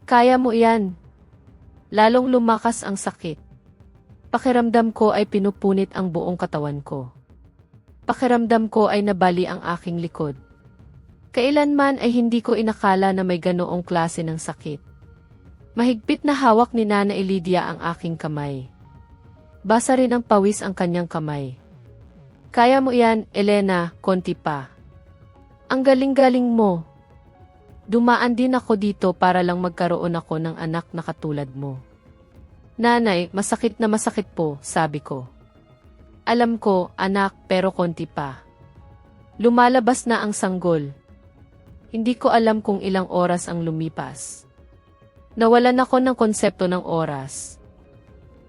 Kaya mo yan. Lalong lumakas ang sakit. Pakiramdam ko ay pinupunit ang buong katawan ko. Pakiramdam ko ay nabali ang aking likod. Kailanman ay hindi ko inakala na may ganoong klase ng sakit. Mahigpit na hawak ni Nanay Lydia ang aking kamay. Basa rin ang pawis ang kanyang kamay. Kaya mo yan, Elena, konti pa. Ang galing-galing mo. Dumaan din ako dito para lang magkaroon ako ng anak na katulad mo. Nanay, masakit na masakit po, sabi ko. Alam ko, anak, pero konti pa. Lumalabas na ang sanggol. Hindi ko alam kung ilang oras ang lumipas. Nawalan ako ng konsepto ng oras.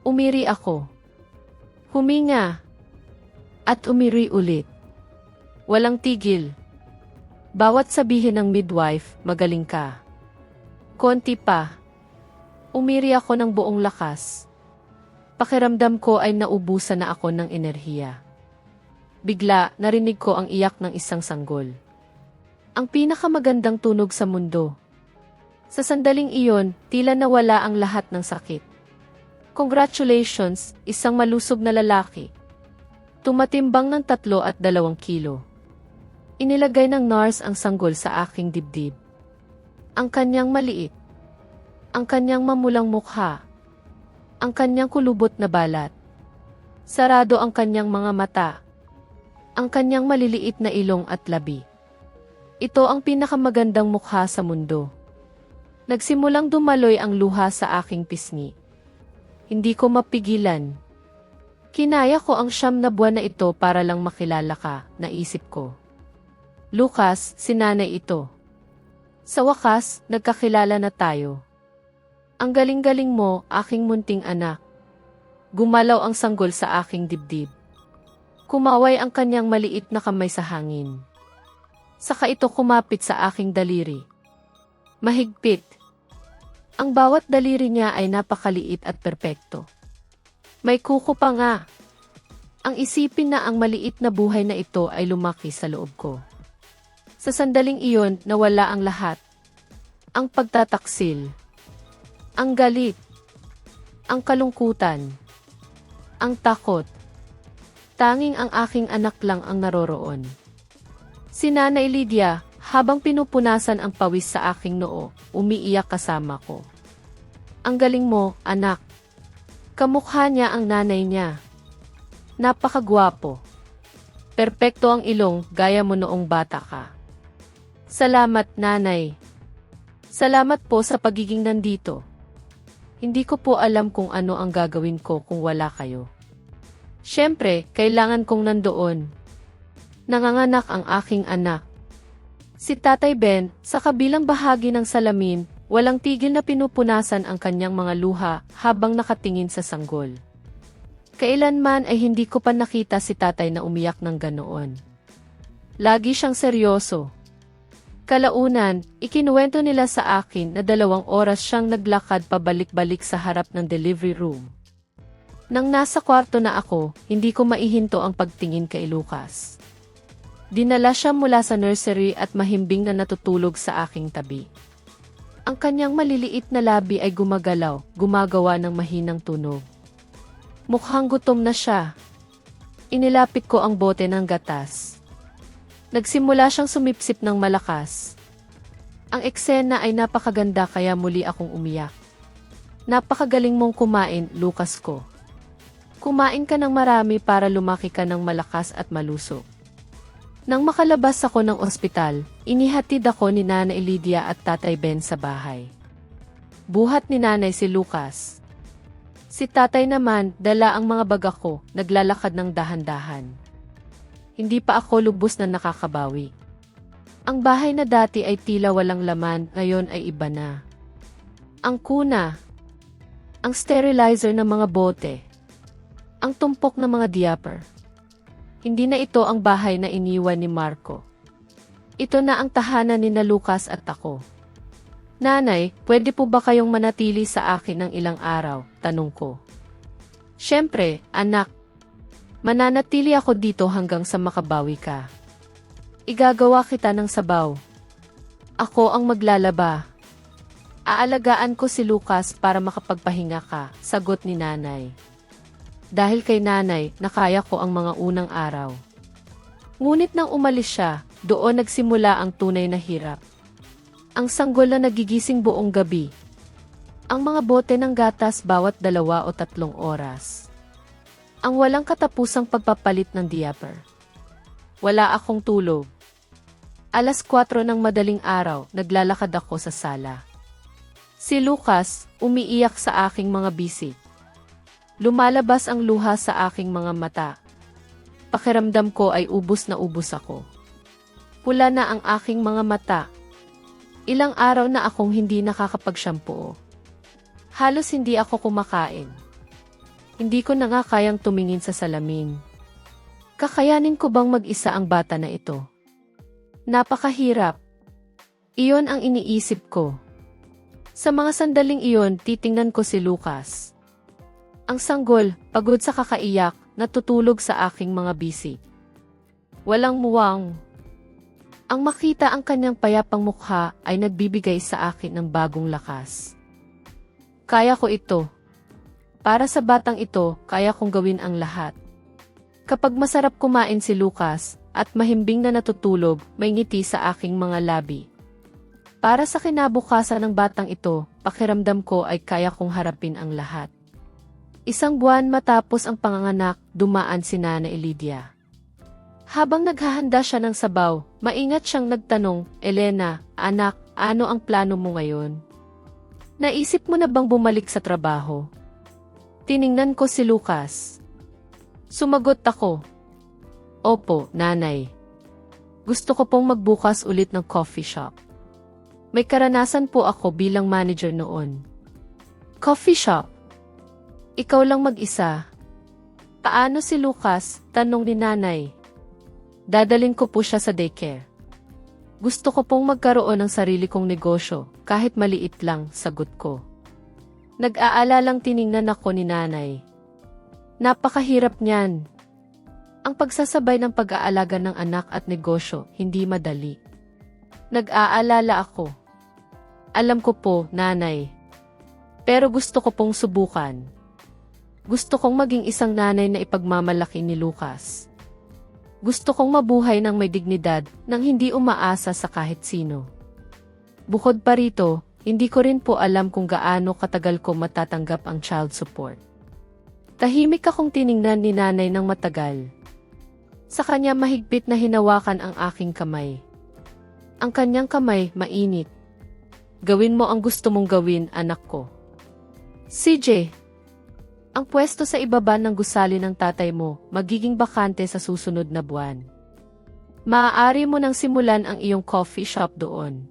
Umiri ako. Huminga. At umiri ulit. Walang tigil. Bawat sabihin ng midwife, magaling ka. Konti pa. Umiri ako ng buong lakas. Pakiramdam ko ay naubusan na ako ng enerhiya. Bigla, narinig ko ang iyak ng isang sanggol. Ang pinakamagandang tunog sa mundo. Sa sandaling iyon, tila nawala ang lahat ng sakit. Congratulations, isang malusog na lalaki. Tumatimbang ng 3 at 2 kilo. Inilagay ng nurse ang sanggol sa aking dibdib. Ang kanyang maliit. Ang kanyang mamulang mukha. Ang kanyang kulubot na balat. Sarado ang kanyang mga mata. Ang kanyang maliliit na ilong at labi. Ito ang pinakamagandang mukha sa mundo. Nagsimulang dumaloy ang luha sa aking pisngi. Hindi ko mapigilan. Kinaya ko ang 9 na buwan na ito para lang makilala ka, naisip ko. Lucas, si Nanay ito. Sa wakas, nagkakilala na tayo. Ang galing-galing mo, aking munting anak. Gumalaw ang sanggol sa aking dibdib. Kumaway ang kanyang maliit na kamay sa hangin. Saka ito kumapit sa aking daliri. Mahigpit. Ang bawat daliri niya ay napakaliit at perpekto. May kuko pa nga. Ang isipin na ang maliit na buhay na ito ay lumaki sa loob ko. Sa sandaling iyon, nawala ang lahat. Ang pagtataksil. Ang galit. Ang kalungkutan. Ang takot. Tanging ang aking anak lang ang naroroon. Si Nanay Lydia, habang pinupunasan ang pawis sa aking noo, umiiyak kasama ko. Ang galing mo, anak. Kamukha niya ang nanay niya. Napakagwapo. Perpekto ang ilong, gaya mo noong bata ka. Salamat, nanay. Salamat po sa pagiging nandito. Hindi ko po alam kung ano ang gagawin ko kung wala kayo. Siyempre, kailangan kong nandoon. Nanganganak ang aking anak. Si Tatay Ben, sa kabilang bahagi ng salamin, walang tigil na pinupunasan ang kanyang mga luha habang nakatingin sa sanggol. Kailanman ay hindi ko pa nakita si Tatay na umiyak ng ganoon. Lagi siyang seryoso. Kalaunan, ikinuwento nila sa akin na 2 oras siyang naglakad pabalik-balik sa harap ng delivery room. Nang nasa kwarto na ako, hindi ko maihinto ang pagtingin kay Lucas. Dinala siya mula sa nursery at mahimbing na natutulog sa aking tabi. Ang kanyang maliliit na labi ay gumagalaw, gumagawa ng mahinang tunog. Mukhang gutom na siya. Inilapit ko ang bote ng gatas. Nagsimula siyang sumipsip ng malakas. Ang eksena ay napakaganda kaya muli akong umiyak. Napakagaling mong kumain, Lucas ko. Kumain ka ng marami para lumaki ka ng malakas at malusog. Nang makalabas ako ng ospital, inihatid ako ni Nanay Lydia at Tatay Ben sa bahay. Buhat ni Nanay si Lucas. Si Tatay naman, dala ang mga baga ko, naglalakad ng dahan-dahan. Hindi pa ako lubos na nakakabawi. Ang bahay na dati ay tila walang laman, ngayon ay iba na. Ang kuna, ang sterilizer ng mga bote, ang tumpok ng mga diaper. Hindi na ito ang bahay na iniwan ni Marco. Ito na ang tahanan ni na Lucas at ako. Nanay, pwede po ba kayong manatili sa akin ng ilang araw? Tanong ko. Siyempre, anak. Mananatili ako dito hanggang sa makabawi ka. Igagawa kita ng sabaw. Ako ang maglalaba. Aalagaan ko si Lucas para makapagpahinga ka, sagot ni Nanay. Dahil kay Nanay, nakaya ko ang mga unang araw. Ngunit nang umalis siya, doon nagsimula ang tunay na hirap. Ang sanggol na nagigising buong gabi. Ang mga bote ng gatas bawat 2 o 3 oras. Ang walang katapusang pagpapalit ng diaper. Wala akong tulog. 4:00 ng madaling araw, naglalakad ako sa sala. Si Lucas, umiiyak sa aking mga bisig. Lumalabas ang luha sa aking mga mata. Pakiramdam ko ay ubos na ubos ako. Pula na ang aking mga mata. Ilang araw na akong hindi nakakapag-shampoo. Halos hindi ako kumakain. Hindi ko na nga kayang tumingin sa salamin. Kakayanin ko bang mag-isa ang bata na ito? Napakahirap. Iyon ang iniisip ko. Sa mga sandaling iyon, titingnan ko si Lucas. Ang sanggol, pagod sa kakaiyak, natutulog sa aking mga bisig. Walang muwang. Ang makita ang kanyang payapang mukha ay nagbibigay sa akin ng bagong lakas. Kaya ko ito. Para sa batang ito, kaya kong gawin ang lahat. Kapag masarap kumain si Lucas at mahimbing na natutulog, may ngiti sa aking mga labi. Para sa kinabukasan ng batang ito, pakiramdam ko ay kaya kong harapin ang lahat. 1 buwan matapos ang panganganak, dumaan si Nanay Lydia. Habang naghahanda siya ng sabaw, maingat siyang nagtanong, Elena, anak, ano ang plano mo ngayon? Naisip mo na bang bumalik sa trabaho? Tiningnan ko si Lucas. Sumagot ako. Opo, Nanay. Gusto ko pong magbukas ulit ng coffee shop. May karanasan po ako bilang manager noon. Coffee shop. Ikaw lang mag-isa. Paano si Lucas? Tanong ni nanay. Dadalin ko po siya sa daycare. Gusto ko pong magkaroon ng sarili kong negosyo, kahit maliit lang, sagot ko. Nag-aalalang tiningnan ako ni nanay. Napakahirap niyan. Ang pagsasabay ng pag-aalaga ng anak at negosyo, hindi madali. Nag-aalala ako. Alam ko po, nanay. Pero gusto ko pong subukan. Gusto kong maging isang nanay na ipagmamalaki ni Lucas. Gusto kong mabuhay ng may dignidad nang hindi umaasa sa kahit sino. Bukod pa rito, hindi ko rin po alam kung gaano katagal ko matatanggap ang child support. Tahimik akong tiningnan ni nanay ng matagal. Sa kanya mahigpit na hinawakan ang aking kamay. Ang kanyang kamay mainit. Gawin mo ang gusto mong gawin, anak ko. CJ, ang pwesto sa ibaba ng gusali ng tatay mo magiging bakante sa susunod na buwan. Maaari mo nang simulan ang iyong coffee shop doon.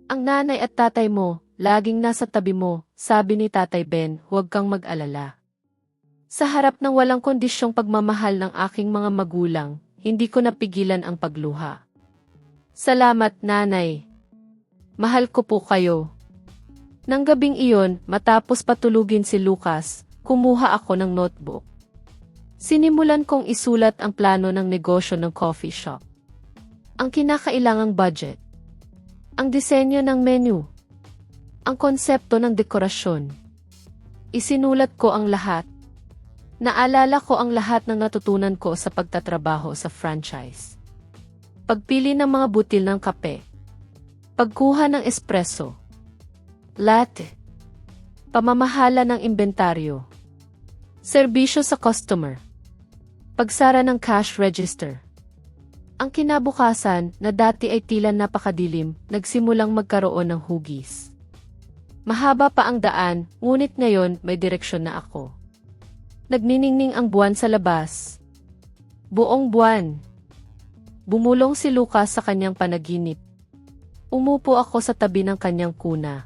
Ang nanay at tatay mo, laging nasa tabi mo, sabi ni Tatay Ben, huwag kang mag-alala. Sa harap ng walang kondisyong pagmamahal ng aking mga magulang, hindi ko napigilan ang pagluha. Salamat, nanay. Mahal ko po kayo. Nang gabing iyon, matapos patulugin si Lucas, kumuha ako ng notebook. Sinimulan kong isulat ang plano ng negosyo ng coffee shop. Ang kinakailangang budget. Ang disenyo ng menu. Ang konsepto ng dekorasyon. Isinulat ko ang lahat. Naalala ko ang lahat ng natutunan ko sa pagtatrabaho sa franchise. Pagpili ng mga butil ng kape. Pagkuha ng espresso. Latte. Pamamahala ng inventaryo. Serbisyo sa customer. Pagsara ng cash register. Ang kinabukasan, na dati ay tila napakadilim, nagsimulang magkaroon ng hugis. Mahaba pa ang daan, ngunit ngayon may direksyon na ako. Nagniningning ang buwan sa labas. Buong buwan. Bumulong si Lucas sa kanyang panaginip. Umupo ako sa tabi ng kanyang kuna.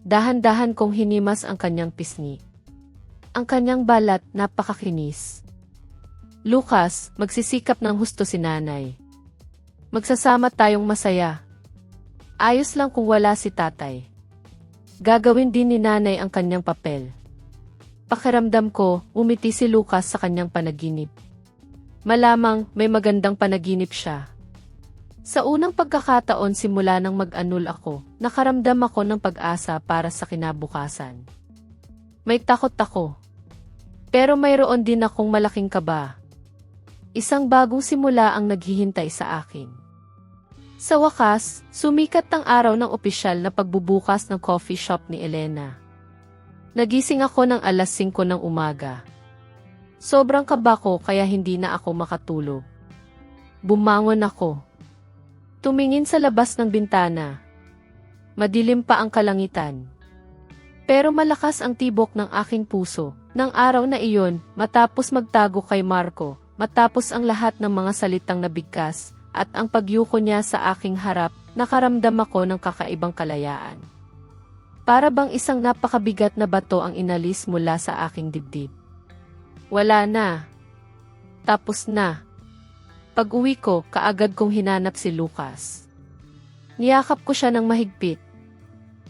Dahan-dahan kong hinimas ang kanyang pisngi. Ang kanyang balat napakakinis. Lucas, magsisikap ng husto si nanay. Magsasama tayong masaya. Ayos lang kung wala si tatay. Gagawin din ni nanay ang kanyang papel. Pakiramdam ko, umiti si Lucas sa kanyang panaginip. Malamang may magandang panaginip siya. Sa unang pagkakataon simula nang mag-anul ako, nakaramdam ako ng pag-asa para sa kinabukasan. May takot ako. Pero mayroon din akong malaking kaba. Isang bagong simula ang naghihintay sa akin. Sa wakas, sumikat ang araw ng opisyal na pagbubukas ng coffee shop ni Elena. Nagising ako ng alas 5 ng umaga. Sobrang kaba ko kaya hindi na ako makatulog. Bumangon ako. Tumingin sa labas ng bintana. Madilim pa ang kalangitan. Pero malakas ang tibok ng aking puso, ng araw na iyon, matapos magtago kay Marco, matapos ang lahat ng mga salitang nabigkas, at ang pagyuko niya sa aking harap, nakaramdam ako ng kakaibang kalayaan. Para bang isang napakabigat na bato ang inalis mula sa aking dibdib. Wala na. Tapos na. Pag-uwi ko, kaagad kong hinanap si Lucas. Niyakap ko siya ng mahigpit.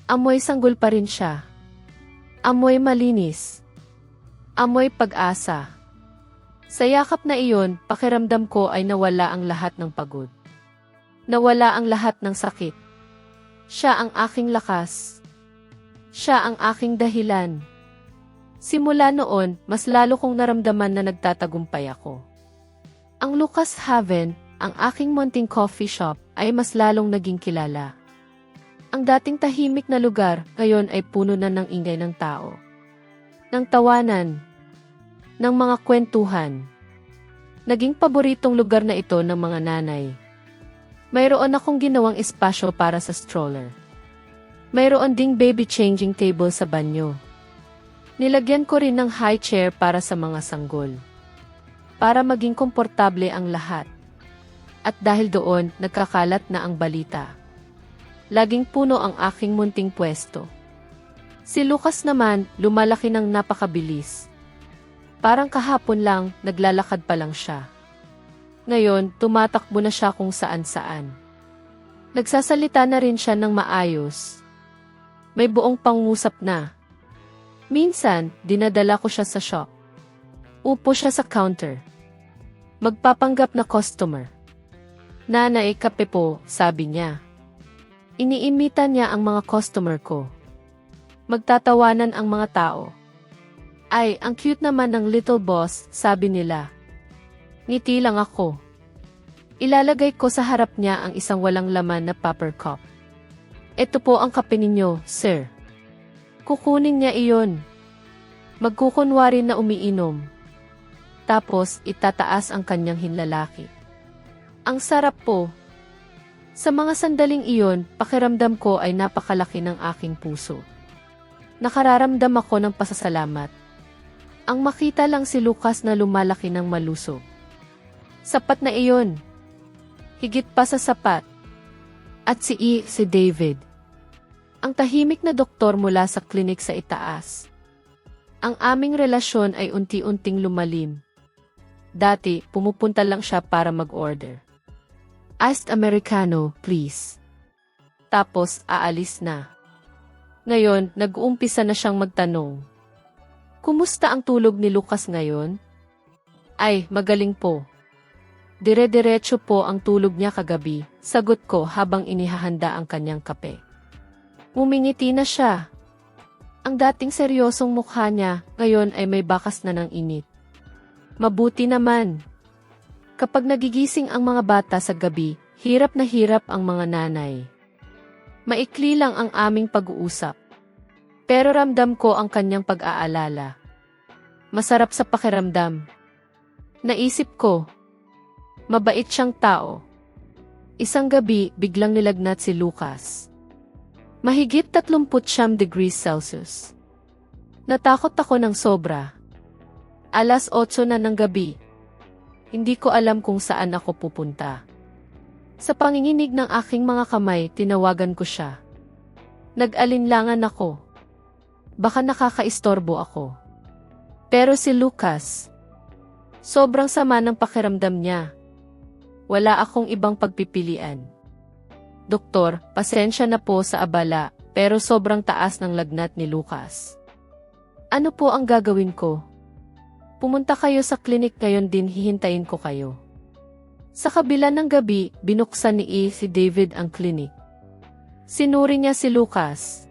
Amoy sanggol pa rin siya. Amoy malinis. Amoy pag-asa. Sa yakap na iyon, pakiramdam ko ay nawala ang lahat ng pagod. Nawala ang lahat ng sakit. Siya ang aking lakas. Siya ang aking dahilan. Simula noon, mas lalo kong naramdaman na nagtatagumpay ako. Ang Lucas Haven, ang aking munting coffee shop, ay mas lalong naging kilala. Ang dating tahimik na lugar, ngayon ay puno na ng ingay ng tao. Ng tawanan. Ng mga kwentuhan. Naging paboritong lugar na ito ng mga nanay. Mayroon akong ginawang espasyo para sa stroller. Mayroon ding baby changing table sa banyo. Nilagyan ko rin ng high chair para sa mga sanggol. Para maging komportable ang lahat. At dahil doon, nagkakalat na ang balita. laging puno ang aking munting pwesto. Si Lucas naman, lumalaki ng napakabilis. Parang kahapon lang, naglalakad pa lang siya. Ngayon, tumatakbo na siya kung saan-saan. Nagsasalita na rin siya ng maayos. May buong pangusap na. Minsan, dinadala ko siya sa shop. Upo siya sa counter. Magpapanggap na customer. Nanay, kape po, sabi niya. Iniimita niya ang mga customer ko. Magtatawanan ang mga tao. Ay, ang cute naman ng little boss, sabi nila. Ngiti lang ako. Ilalagay ko sa harap niya ang isang walang laman na paper cup. Ito po ang kape ninyo, sir. Kukunin niya iyon. Magkukunwari na umiinom. Tapos, itataas ang kanyang hinlalaki. Ang sarap po. Sa mga sandaling iyon, pakiramdam ko ay napakalaki ng aking puso. Nakararamdam ako ng pasasalamat. Ang makita lang si Lucas na lumalaki ng malusog. Sapat na iyon. Higit pa sa sapat. At si David. Ang tahimik na doktor mula sa klinik sa itaas. Ang aming relasyon ay unti-unting lumalim. Dati, pumupunta lang siya para mag-order. Iced Americano, please. Tapos, aalis na. Ngayon, nag-uumpisa na siyang magtanong. Kumusta ang tulog ni Lucas ngayon? Ay, magaling po. Dire-diretso po ang tulog niya kagabi, sagot ko habang inihahanda ang kanyang kape. Mumingiti na siya. Ang dating seryosong mukha niya, ngayon ay may bakas na ng init. Mabuti naman. Kapag nagigising ang mga bata sa gabi, hirap na hirap ang mga nanay. Maikli lang ang aming pag-uusap. Pero ramdam ko ang kanyang pag-aalala. Masarap sa pakiramdam. Naisip ko, mabait siyang tao. Isang gabi, biglang nilagnat si Lucas. Mahigit 39 degrees Celsius. Natakot ako ng sobra. Alas 8 na ng gabi. Hindi ko alam kung saan ako pupunta. Sa panginginig ng aking mga kamay, tinawagan ko siya. Nag-alinlangan ako. Baka nakakaistorbo ako. Pero si Lucas, sobrang sama ng pakiramdam niya. Wala akong ibang pagpipilian. Doktor, pasensya na po sa abala, pero sobrang taas ng lagnat ni Lucas. Ano po ang gagawin ko? Pumunta kayo sa klinik ngayon din, hihintayin ko kayo. Sa kabila ng gabi, binuksan ni si David ang klinik. Sinuri niya si Lucas.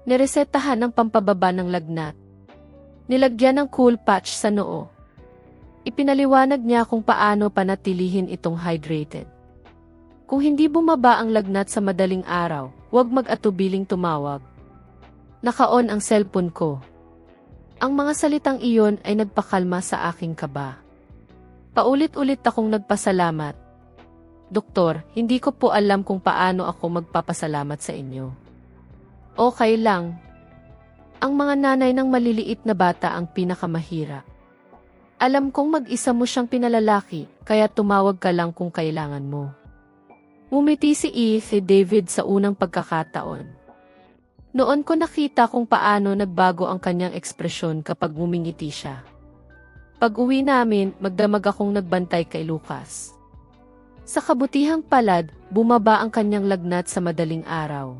Niresetahan ng pampababa ng lagnat. Nilagyan ng cool patch sa noo. Ipinaliwanag niya kung paano panatilihin itong hydrated. Kung hindi bumaba ang lagnat sa madaling araw, huwag mag-atubiling tumawag. Naka-on ang cellphone ko. Ang mga salitang iyon ay nagpakalma sa aking kaba. Paulit-ulit akong nagpasalamat. Doktor, hindi ko po alam kung paano ako magpapasalamat sa inyo. Okay lang. Ang mga nanay ng maliliit na bata ang pinakamahirap. Alam kong mag-isa mo siyang pinalalaki, kaya tumawag ka lang kung kailangan mo. Umiti si David sa unang pagkakataon. Noon ko nakita kung paano nagbago ang kanyang ekspresyon kapag ngumingiti siya. Pag-uwi namin, magdamag akong nagbantay kay Lucas. Sa kabutihang palad, bumaba ang kanyang lagnat sa madaling araw.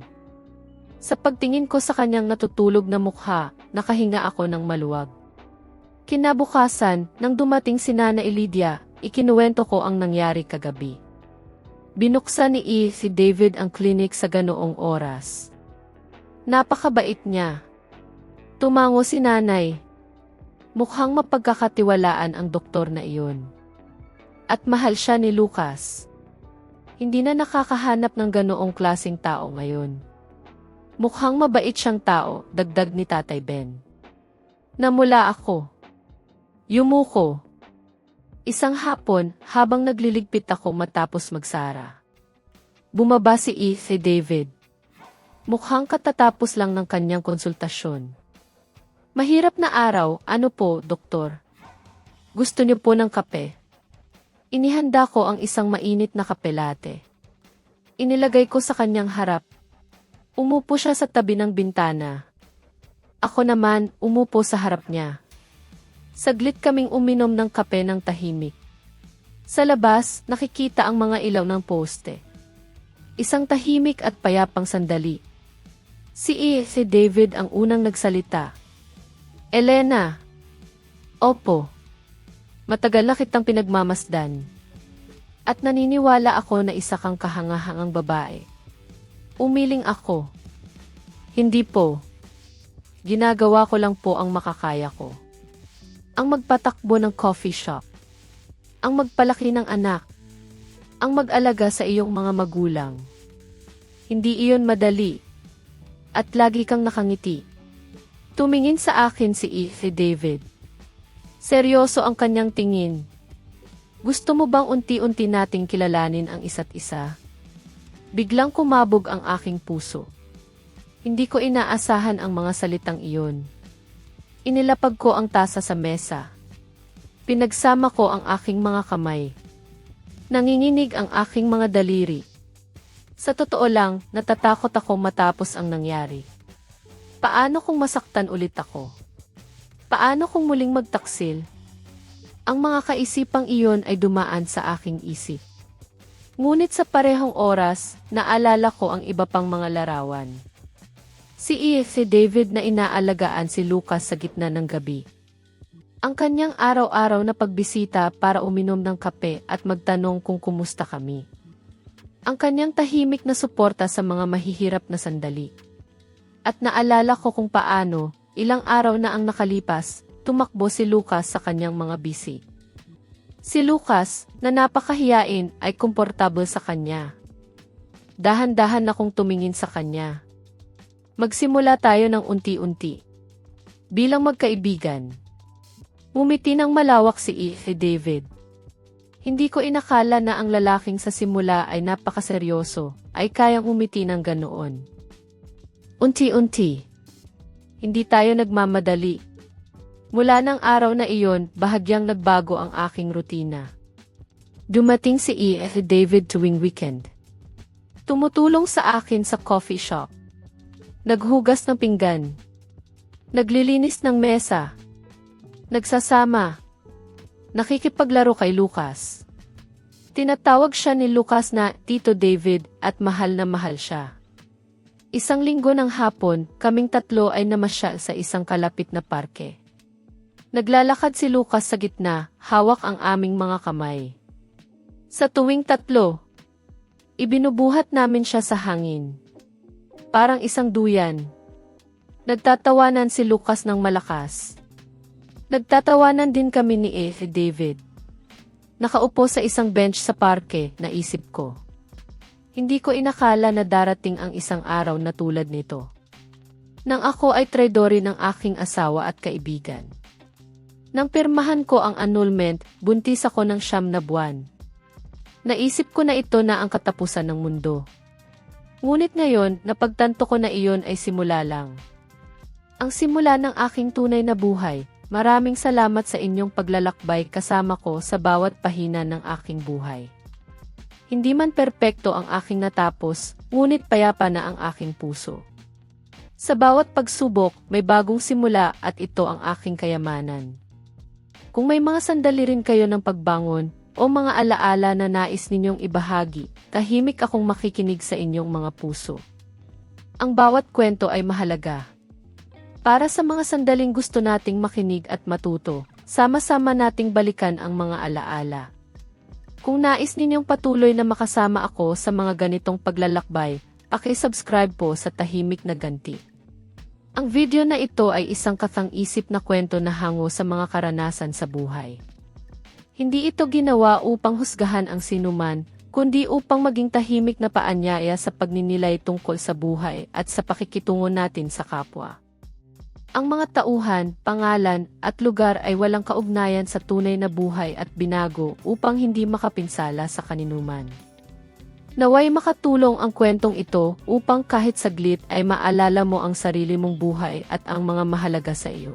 Sa pagtingin ko sa kanyang natutulog na mukha, nakahinga ako ng maluwag. Kinabukasan, nang dumating si Nana Elidia, ikinuwento ko ang nangyari kagabi. Binuksan ni si David ang klinik sa ganoong oras. Napakabait niya. Tumango si nanay. Mukhang mapagkakatiwalaan ang doktor na iyon. At mahal siya ni Lucas. Hindi na nakakahanap ng ganoong klaseng tao ngayon. Mukhang mabait siyang tao, dagdag ni Tatay Ben. Namula ako. Yumuko. Isang hapon, habang nagliligpit ako matapos magsara. Bumaba si David. Mukhang katatapos lang ng kanyang konsultasyon. Mahirap na araw, ano po, doktor? Gusto niyo po ng kape? Inihanda ko ang isang mainit na kape latte. Inilagay ko sa kanyang harap. Umupo siya sa tabi ng bintana. Ako naman, umupo sa harap niya. Saglit kaming uminom ng kape ng tahimik. Sa labas, nakikita ang mga ilaw ng poste. Isang tahimik at payapang sandali. Si David ang unang nagsalita. Elena. Opo. Matagal na kitang pinagmamasdan. At naniniwala ako na isa kang kahangahangang babae. Umiling ako. Hindi po. Ginagawa ko lang po ang makakaya ko. Ang magpatakbo ng coffee shop. Ang magpalaki ng anak. Ang mag-alaga sa iyong mga magulang. Hindi iyon madali. At lagi kang nakangiti. Tumingin sa akin si David. Seryoso ang kanyang tingin. Gusto mo bang unti-unti nating kilalanin ang isa't isa? Biglang kumabog ang aking puso. Hindi ko inaasahan ang mga salitang iyon. Inilapag ko ang tasa sa mesa. Pinagsama ko ang aking mga kamay. Nanginginig ang aking mga daliri. Sa totoo lang, natatakot ako matapos ang nangyari. Paano kung masaktan ulit ako? Paano kung muling magtaksil? Ang mga kaisipang iyon ay dumaan sa aking isip. Ngunit sa parehong oras, naalala ko ang iba pang mga larawan. Si David na inaalagaan si Lucas sa gitna ng gabi. Ang kanyang araw-araw na pagbisita para uminom ng kape at magtanong kung kumusta kami. Ang kanyang tahimik na suporta sa mga mahihirap na sandali. At naalala ko kung paano, ilang araw na ang nakalipas, tumakbo si Lucas sa kanyang mga bisi. Si Lucas, na napakahiyain, ay komportable sa kanya. Dahan-dahan akong tumingin sa kanya. Magsimula tayo ng unti-unti. Bilang magkaibigan. Ngumiti ng malawak si David. Hindi ko inakala na ang lalaking sa simula ay napakaseryoso, ay kayang umiti ng ganoon. Unti-unti. Hindi tayo nagmamadali. Mula ng araw na iyon, bahagyang nagbago ang aking rutina. Dumating si David tuwing weekend. Tumutulong sa akin sa coffee shop. Naghugas ng pinggan. Naglilinis ng mesa. Nagsasama. Nakikipaglaro kay Lucas. Tinatawag siya ni Lucas na Tito David at mahal na mahal siya. Isang linggo ng hapon, kaming tatlo ay namasyal sa isang kalapit na parke. Naglalakad si Lucas sa gitna, hawak ang aming mga kamay. Sa tuwing tatlo, ibinubuhat namin siya sa hangin. Parang isang duyan. Nagtatawanan si Lucas ng malakas. Nagtatawanan din kami ni David. Nakaupo sa isang bench sa parke, naisip ko. Hindi ko inakala na darating ang isang araw na tulad nito. Nang ako ay traidori ng aking asawa at kaibigan. Nang pirmahan ko ang annulment, buntis ako ng 9 na buwan. Naisip ko na ito na ang katapusan ng mundo. Ngunit ngayon, napagtanto ko na iyon ay simula lang. Ang simula ng aking tunay na buhay. Maraming salamat sa inyong paglalakbay kasama ko sa bawat pahina ng aking buhay. Hindi man perpekto ang aking natapos, ngunit payapa na ang aking puso. Sa bawat pagsubok, may bagong simula at ito ang aking kayamanan. Kung may mga sandali rin kayo ng pagbangon o mga alaala na nais ninyong ibahagi, tahimik akong makikinig sa inyong mga puso. Ang bawat kwento ay mahalaga. Para sa mga sandaling gusto nating makinig at matuto, sama-sama nating balikan ang mga alaala. Kung nais ninyong patuloy na makasama ako sa mga ganitong paglalakbay, paki-subscribe po sa Tahimik na Ganti. Ang video na ito ay isang katang-isip na kwento na hango sa mga karanasan sa buhay. Hindi ito ginawa upang husgahan ang sinuman, kundi upang maging tahimik na paanyaya sa pagninilay tungkol sa buhay at sa pakikitungo natin sa kapwa. Ang mga tauhan, pangalan, at lugar ay walang kaugnayan sa tunay na buhay at binago upang hindi makapinsala sa kaninuman. Naway makatulong ang kwentong ito upang kahit saglit ay maalala mo ang sarili mong buhay at ang mga mahalaga sa iyo.